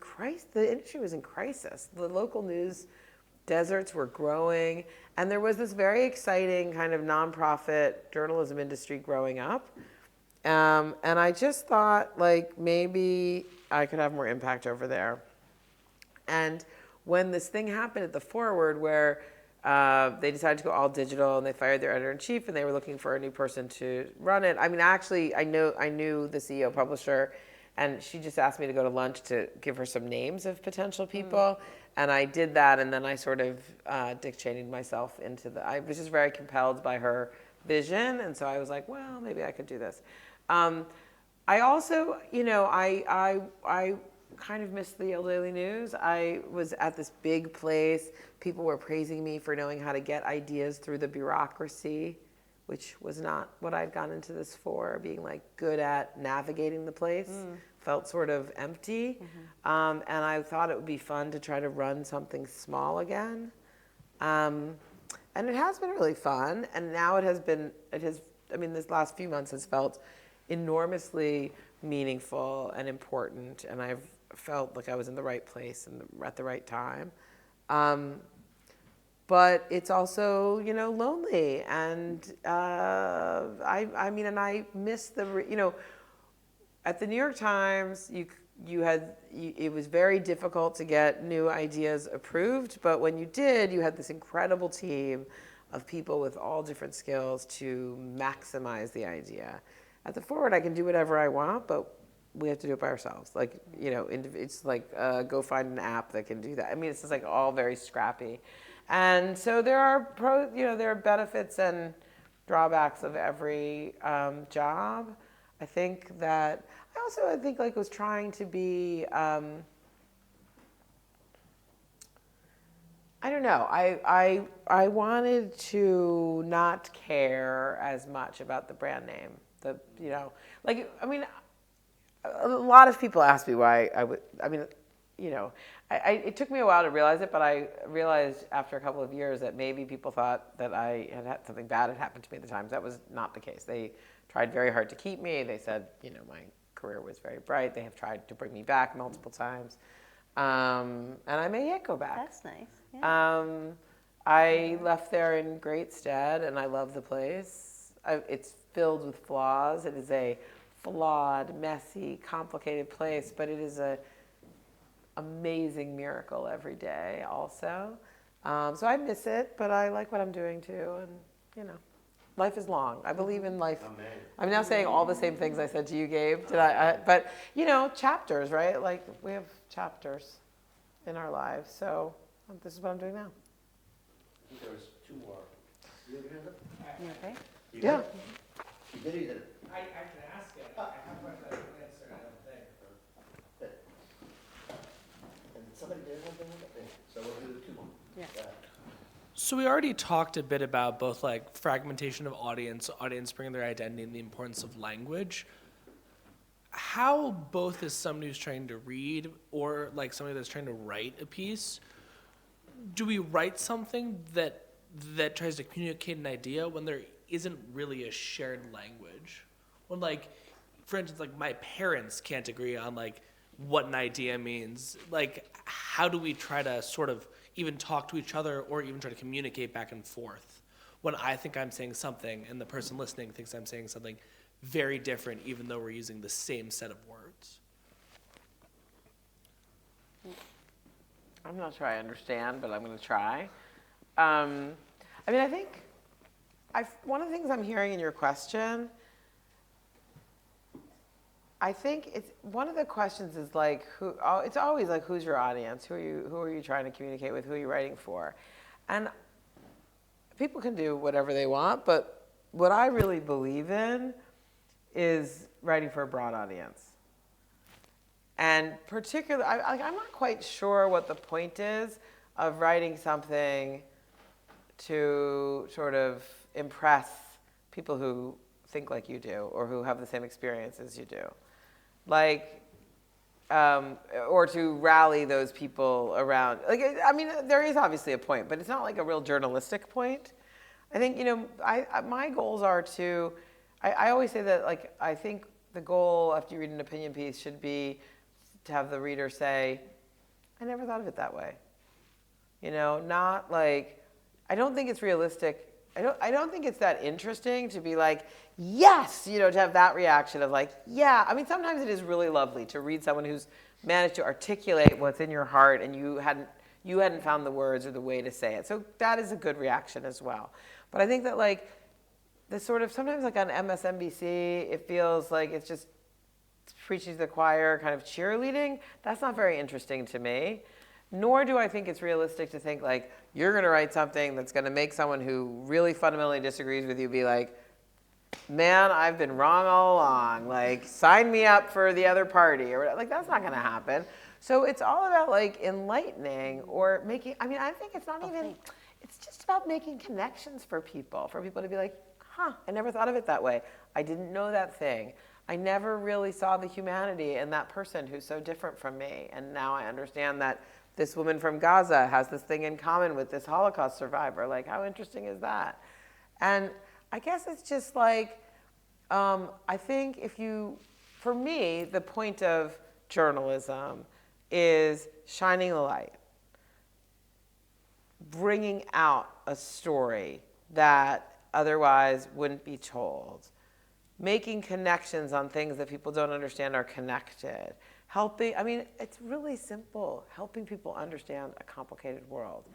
industry was in crisis. The local news deserts were growing, and there was this very exciting kind of nonprofit journalism industry growing up. And I just thought, like, maybe I could have more impact over there. And when this thing happened at the Forward, where they decided to go all digital and they fired their editor-in-chief and they were looking for a new person to run it. I mean, actually, I knew the CEO publisher, and she just asked me to go to lunch to give her some names of potential people. And I did that, and then I sort of Dick Cheney'd myself I was just very compelled by her vision, and so I was like, well, maybe I could do this. I also, I kind of missed the Yale Daily News. I was at this big place. People were praising me for knowing how to get ideas through the bureaucracy, which was not what I'd gone into this for, being like good at navigating the place. Felt sort of empty. And I thought it would be fun to try to run something small again. And it has been really fun. And now this last few months has felt enormously meaningful and important. And I've felt like I was in the right place and at the right time. But it's also, lonely. And I miss at the New York Times, it was very difficult to get new ideas approved. But when you did, you had this incredible team of people with all different skills to maximize the idea. At the Forward, I can do whatever I want, but we have to do it by ourselves. It's like go find an app that can do that. It's just like all very scrappy. And so there are there are benefits and drawbacks of every job. I think was trying to be, I don't know. I wanted to not care as much about the brand name. A lot of people ask me why I would. It took me a while to realize it, but I realized after a couple of years that maybe people thought that I had something bad had happened to me at the Times. That was not the case. They tried very hard to keep me. They said, my career was very bright. They have tried to bring me back multiple times. And I may yet go back. That's nice. Yeah. I left there in great stead, and I love the place. It's filled with flaws. It is a flawed, messy, complicated place, but it is an amazing miracle every day also. So I miss it, but I like what I'm doing too. And, life is long. I believe in life. Amen. I'm now saying all the same things I said to you, Gabe. But, chapters, right? Like, we have chapters in our lives. So this is what I'm doing now. I think there was two more. You have your hand up? You okay? You Yeah. did it? You did or you didn't? I can ask it. I have questions I can answer, I don't think. Good. And somebody did one thing with it? So we'll do two more. Yeah. So we already talked a bit about both like fragmentation of audience bringing their identity, and the importance of language. How both as somebody who's trying to read or like somebody that's trying to write a piece, do we write something that tries to communicate an idea when there isn't really a shared language? When like, for instance, like my parents can't agree on like what an idea means. Like, how do we try to sort of even talk to each other or even try to communicate back and forth when I think I'm saying something and the person listening thinks I'm saying something very different, even though we're using the same set of words? I'm not sure I understand, but I'm going to try. I think one of the things I'm hearing in your question, I think it's one of the questions is like it's always like, who's your audience? Who are you trying to communicate with? Who are you writing for? And people can do whatever they want, but what I really believe in is writing for a broad audience. And particularly, I'm not quite sure what the point is of writing something to sort of impress people who think like you do or who have the same experience as you do. Or to rally those people around. There is obviously a point, but it's not like a real journalistic point. I think, my goals are to, I always say that, I think the goal after you read an opinion piece should be to have the reader say, I never thought of it that way. Not like, I don't think it's realistic. I don't think it's that interesting to be like, yes, to have that reaction of like, yeah. Sometimes it is really lovely to read someone who's managed to articulate what's in your heart and you hadn't found the words or the way to say it. So that is a good reaction as well. But I think that the sort of, sometimes like on MSNBC, it feels like it's just preaching to the choir, kind of cheerleading. That's not very interesting to me. Nor do I think it's realistic to think like, you're going to write something that's going to make someone who really fundamentally disagrees with you be like, man, I've been wrong all along. Like, sign me up for the other party. Or that's not going to happen. So it's all about like enlightening or making, I mean, I think it's not even, it's just about making connections for people to be like, huh, I never thought of it that way. I didn't know that thing. I never really saw the humanity in that person who's so different from me. And now I understand that this woman from Gaza has this thing in common with this Holocaust survivor. Like, how interesting is that? And I guess it's just like, I think for me, the point of journalism is shining the light, bringing out a story that otherwise wouldn't be told, making connections on things that people don't understand are connected, helping, I mean, it's really simple, helping people understand a complicated world.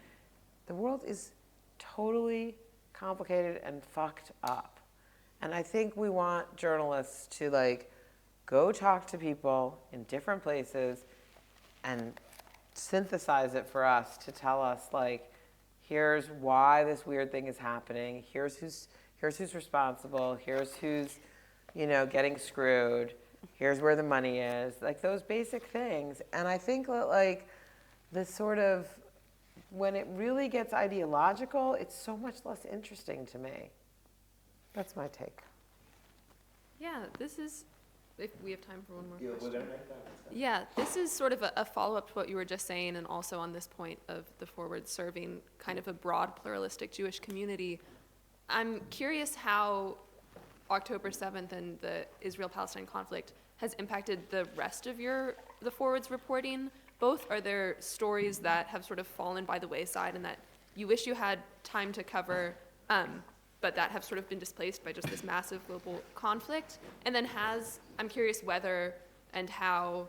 The world is totally complicated and fucked up. And I think we want journalists to like go talk to people in different places and synthesize it for us to tell us like, here's why this weird thing is happening, here's who's responsible, here's who's, you know, getting screwed, here's where the money is, like those basic things. And I think that like this sort of, when it really gets ideological, it's so much less interesting to me. That's my take. Yeah, this is, if we have time for one more question. Yeah, this is sort of a follow-up to what you were just saying, and also on this point of the Forward serving kind of a broad pluralistic Jewish community. I'm curious how October 7th and the Israel-Palestine conflict has impacted the rest of the Forward's reporting. Both, are there stories that have sort of fallen by the wayside and that you wish you had time to cover, but that have sort of been displaced by just this massive global conflict? And then I'm curious whether and how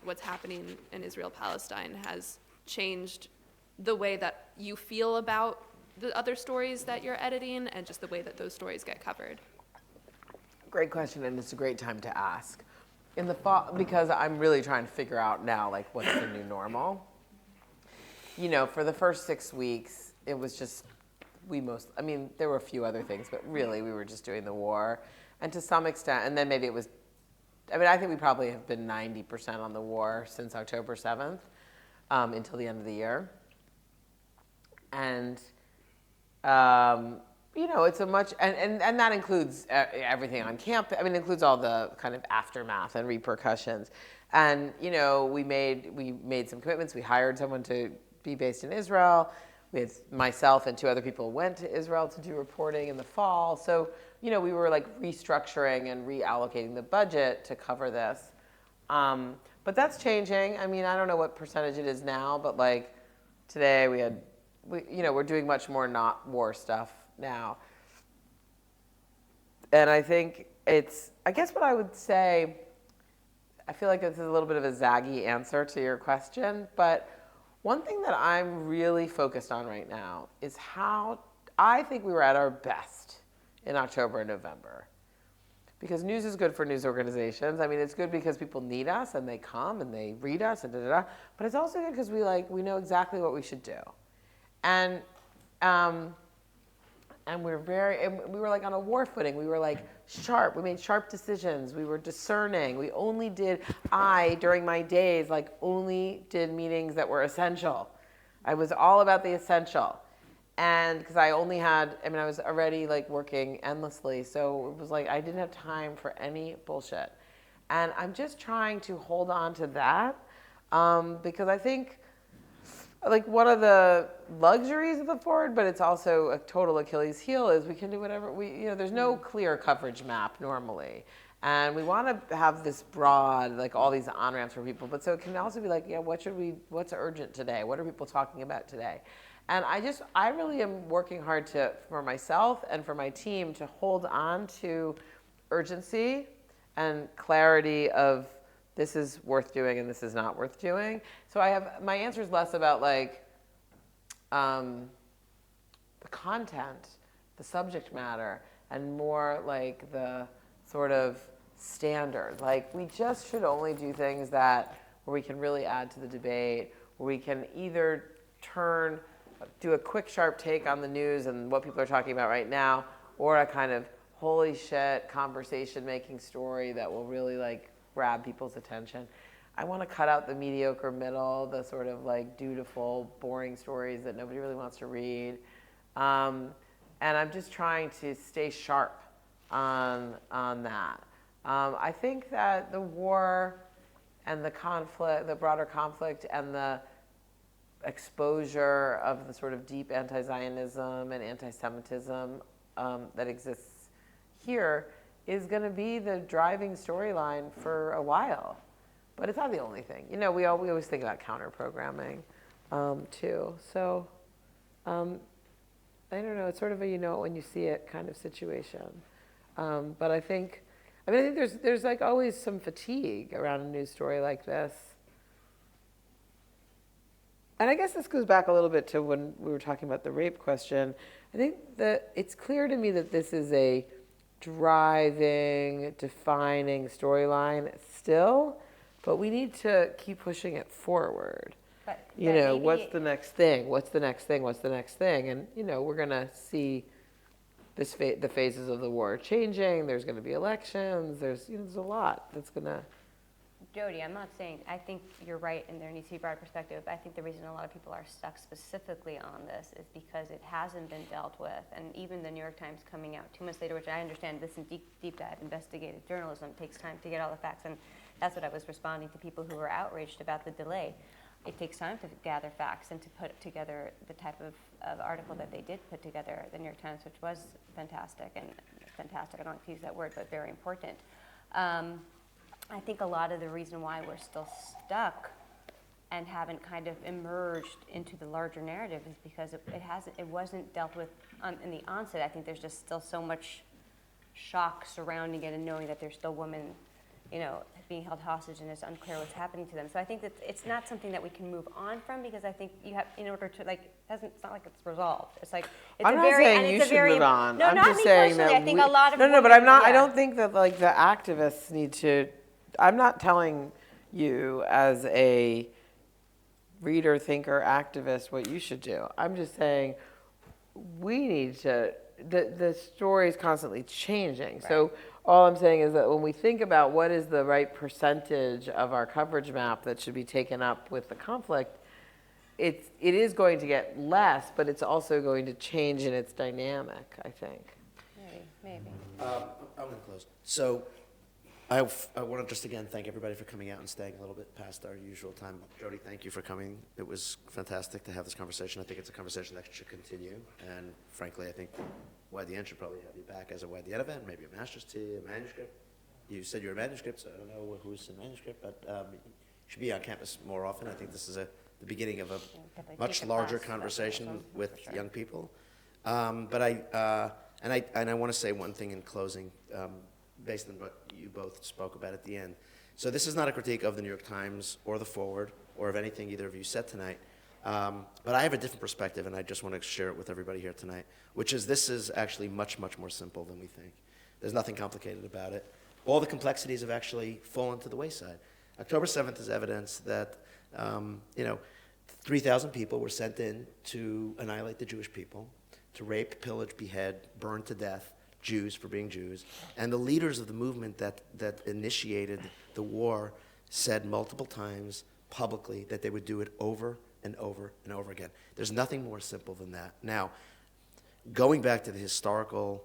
what's happening in Israel-Palestine has changed the way that you feel about the other stories that you're editing and just the way that those stories get covered. Great question, and it's a great time to ask. In the fall, because I'm really trying to figure out now, like, what's the new normal. You know, for the first 6 weeks, it was just, I mean, there were a few other things, but really we were just doing the war. And to some extent, and then maybe it was, I mean, I think we probably have been 90% on the war since October 7th until the end of the year. And, you know, it's a much, and that includes everything on campus. I mean, it includes all the kind of aftermath and repercussions. And, you know, we made some commitments. We hired someone to be based in Israel. Myself and 2 other people went to Israel to do reporting in the fall. So, you know, we were like restructuring and reallocating the budget to cover this. But that's changing. I mean, I don't know what percentage it is now, but like today we're doing much more not war stuff now. And I think I guess what I would say, I feel like this is a little bit of a zaggy answer to your question, but one thing that I'm really focused on right now is how I think we were at our best in October and November. Because news is good for news organizations. I mean, it's good because people need us and they come and they read us and da-da-da. But it's also good because we know exactly what we should do. And we were like on a war footing. We were like sharp. We made sharp decisions. We were discerning. During my days, like only did meetings that were essential. I was all about the essential. And because I was already like working endlessly. So it was like, I didn't have time for any bullshit. And I'm just trying to hold on to that because I think, like one of the luxuries of the Forward, but it's also a total Achilles heel, is we can do whatever there's no clear coverage map normally. And we want to have this broad, like all these on-ramps for people, but so it can also be like, yeah, what's urgent today? What are people talking about today? And I really am working hard for myself and for my team to hold on to urgency and clarity of this is worth doing and this is not worth doing. So my answer is less about like the content, the subject matter, and more like the sort of standard. Like we just should only do things where we can really add to the debate, where we can either do a quick, sharp take on the news and what people are talking about right now, or a kind of holy shit conversation-making story that will really like grab people's attention. I want to cut out the mediocre middle, the sort of like dutiful, boring stories that nobody really wants to read. And I'm just trying to stay sharp on that. I think that the war and the conflict, the broader conflict and the exposure of the sort of deep anti-Zionism and anti-Semitism that exists here is going to be the driving storyline for a while. But it's not the only thing. You know, we always think about counter-programming, too. So, I don't know, it's sort of a you know it when you see it kind of situation. But I think there's like always some fatigue around a news story like this. And I guess this goes back a little bit to when we were talking about the rape question. I think that it's clear to me that this is a driving, defining storyline still, but we need to keep pushing it forward. But You know, maybe- what's the next thing? What's the next thing? What's the next thing? And, you know, we're going to see the phases of the war changing. There's going to be elections. There's a lot that's going to... Jodi, I'm not saying, I think you're right and there needs to be broad perspective. I think the reason a lot of people are stuck specifically on this is because it hasn't been dealt with. And even the New York Times coming out 2 months later, which I understand this in deep dive investigative journalism takes time to get all the facts. And that's what I was responding to people who were outraged about the delay. It takes time to gather facts and to put together the type of article that they did put together, the New York Times, which was fantastic, I don't like to use that word, but very important. I think a lot of the reason why we're still stuck and haven't kind of emerged into the larger narrative is because it wasn't dealt with in the onset. I think there's just still so much shock surrounding it and knowing that there's still women, you know, being held hostage and it's unclear what's happening to them. So I think that it's not something that we can move on from because I think you have, in order to it's not like it's resolved. It's like, it's I'm a not very, saying and you it's a should very, move on. no, I'm not just me saying personally. that I think a lot of No, but women, I yeah. don't think that like the activists need to. I'm not telling you as a reader, thinker, activist what you should do. I'm just saying we need to. The story is constantly changing. Right. So all I'm saying is that when we think about what is the right percentage of our coverage map that should be taken up with the conflict, it is going to get less, but it's also going to change in its dynamic, I think. Maybe. I'm going to close. So I want to just again thank everybody for coming out and staying a little bit past our usual time. Jodi, thank you for coming. It was fantastic to have this conversation. I think it's a conversation that should continue. And frankly, I think YDN should probably have you back as a YDN event, maybe a master's tea, a manuscript. You said you're a manuscript, so I don't know who's in manuscript, but you should be on campus more often. I think this is the beginning of a much larger conversation with young people. But I want to say one thing in closing, based on what you both spoke about at the end. So this is not a critique of the New York Times or the Forward or of anything either of you said tonight. But I have a different perspective, and I just want to share it with everybody here tonight, which is this is actually much, much more simple than we think. There's nothing complicated about it. All the complexities have actually fallen to the wayside. October 7th is evidence that, 3,000 people were sent in to annihilate the Jewish people, to rape, pillage, behead, burn to death Jews for being Jews. And the leaders of the movement that initiated the war said multiple times publicly that they would do it over and over and over again. There's nothing more simple than that. Now, going back to the historical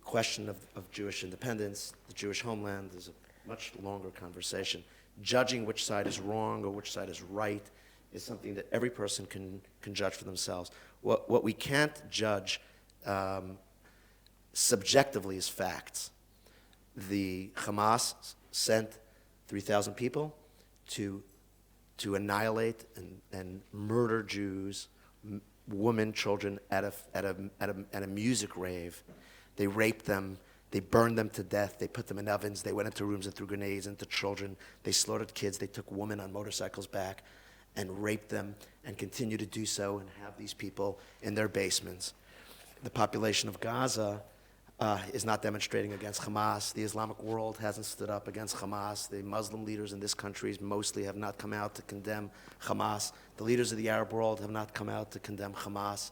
question of Jewish independence, the Jewish homeland, is a much longer conversation. Judging which side is wrong or which side is right is something that every person can judge for themselves. What we can't judge subjectively is facts. The Hamas sent 3,000 people to annihilate and murder Jews, women, children at a music rave. They raped them. They burned them to death. They put them in ovens. They went into rooms and threw grenades into children. They slaughtered kids. They took women on motorcycles back and raped them and continue to do so and have these people in their basements. The population of Gaza is not demonstrating against Hamas. The Islamic world hasn't stood up against Hamas. The Muslim leaders in this country mostly have not come out to condemn Hamas. The leaders of the Arab world have not come out to condemn Hamas.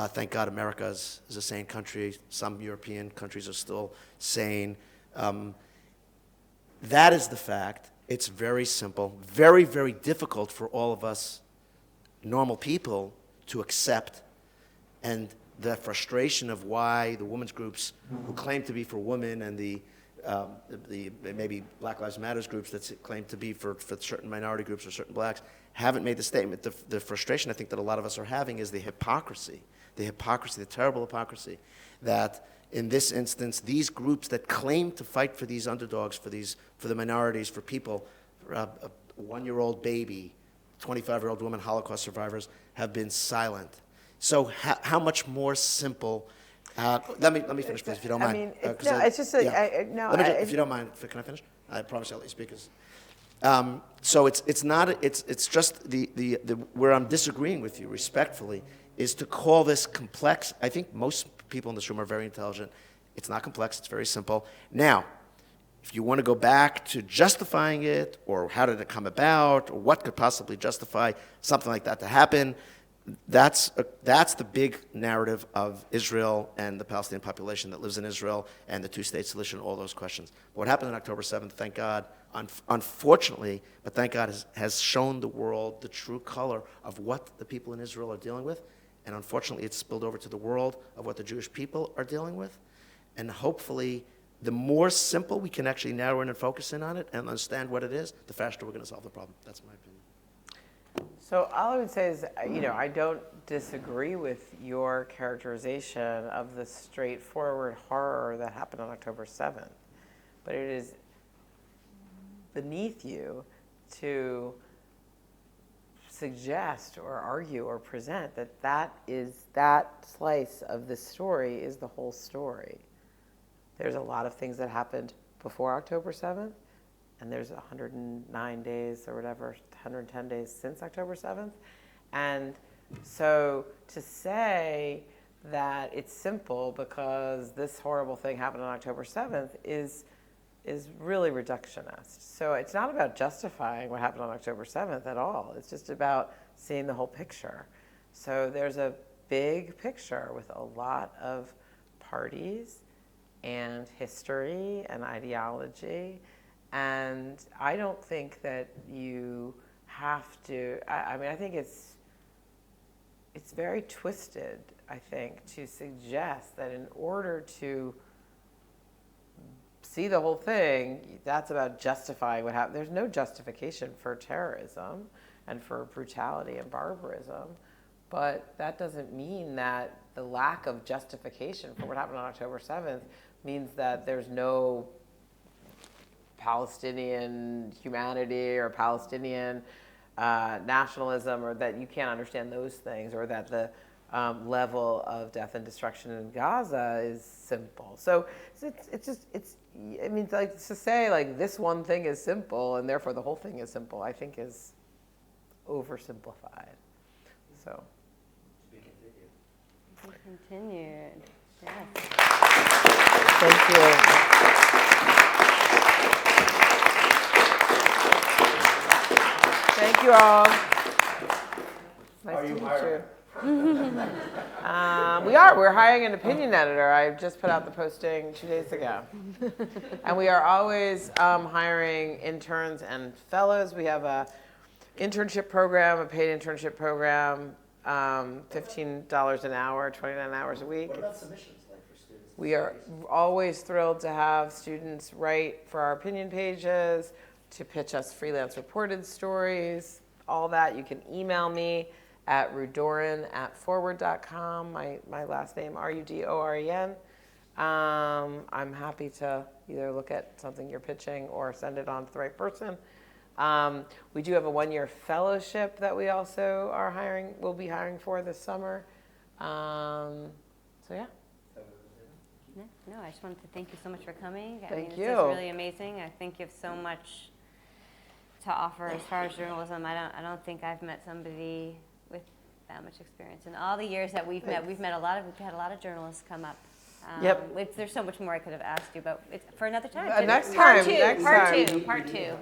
Thank God America is a sane country. Some European countries are still sane. That is the fact, It's very simple, very, very difficult for all of us normal people to accept, and the frustration of why the women's groups who claim to be for women and the maybe Black Lives Matters groups that claim to be for certain minority groups or certain blacks haven't made the statement. The frustration I think that a lot of us are having is the hypocrisy, the terrible hypocrisy that in this instance, these groups that claim to fight for these underdogs, for the minorities, for people, a 1-year-old baby, 25-year-old women, Holocaust survivors, have been silent. So how much more simple? Let me finish, please, if you don't mind. I mean, it's just a, Yeah. If you don't mind, can I finish? I promise I'll let you speak. So it's just where I'm disagreeing with you respectfully is to call this complex. I think most people in this room are very intelligent. It's not complex. It's very simple. Now, if you want to go back to justifying it, or how did it come about, or what could possibly justify something like that to happen, that's the big narrative of Israel and the Palestinian population that lives in Israel and the two-state solution, all those questions. What happened on October 7th, thank God, unfortunately, but thank God, has shown the world the true color of what the people in Israel are dealing with. And unfortunately, it's spilled over to the world of what the Jewish people are dealing with. And hopefully, the more simple we can actually narrow in and focus in on it and understand what it is, the faster we're going to solve the problem. That's my opinion. So all I would say is, I don't disagree with your characterization of the straightforward horror that happened on October 7th. But it is beneath you to suggest or argue or present that slice of the story is the whole story. There's a lot of things that happened before October 7th, and there's 109 days or whatever, 110 days since October 7th. And so to say that it's simple because this horrible thing happened on October 7th is really reductionist. So it's not about justifying what happened on October 7th at all. It's just about seeing the whole picture. So there's a big picture with a lot of parties and history and ideology. And I don't think that you have to, I think it's very twisted, I think, to suggest that in order to see the whole thing, that's about justifying what happened. There's no justification for terrorism and for brutality and barbarism, but that doesn't mean that the lack of justification for what happened on October 7th means that there's no Palestinian humanity or Palestinian nationalism, or that you can't understand those things, or that the level of death and destruction in Gaza is simple. So like to say like this one thing is simple and therefore the whole thing is simple, I think is oversimplified. So. To be continued. Yes. Thank you. Thank you all. Nice to meet you. We're hiring an opinion editor. I just put out the posting 2 days ago. And we are always hiring interns and fellows. We have a internship program, a paid internship program, $15 an hour, 29 hours a week. What about submissions like for students? We are always thrilled to have students write for our opinion pages, to pitch us freelance reported stories, all that. You can email me at rudoren@forward.com, my last name, Rudoren. I'm happy to either look at something you're pitching or send it on to the right person. We do have a 1-year fellowship that we also will be hiring for this summer. So yeah. No, I just wanted to thank you so much for coming. Thank you. you. This is really amazing. I think you have so much to offer as far as journalism. I don't think I've met somebody with that much experience. In all the years that we've had a lot of journalists come up. Yep. There's so much more I could have asked you, but it's for another time. Next time. Part two.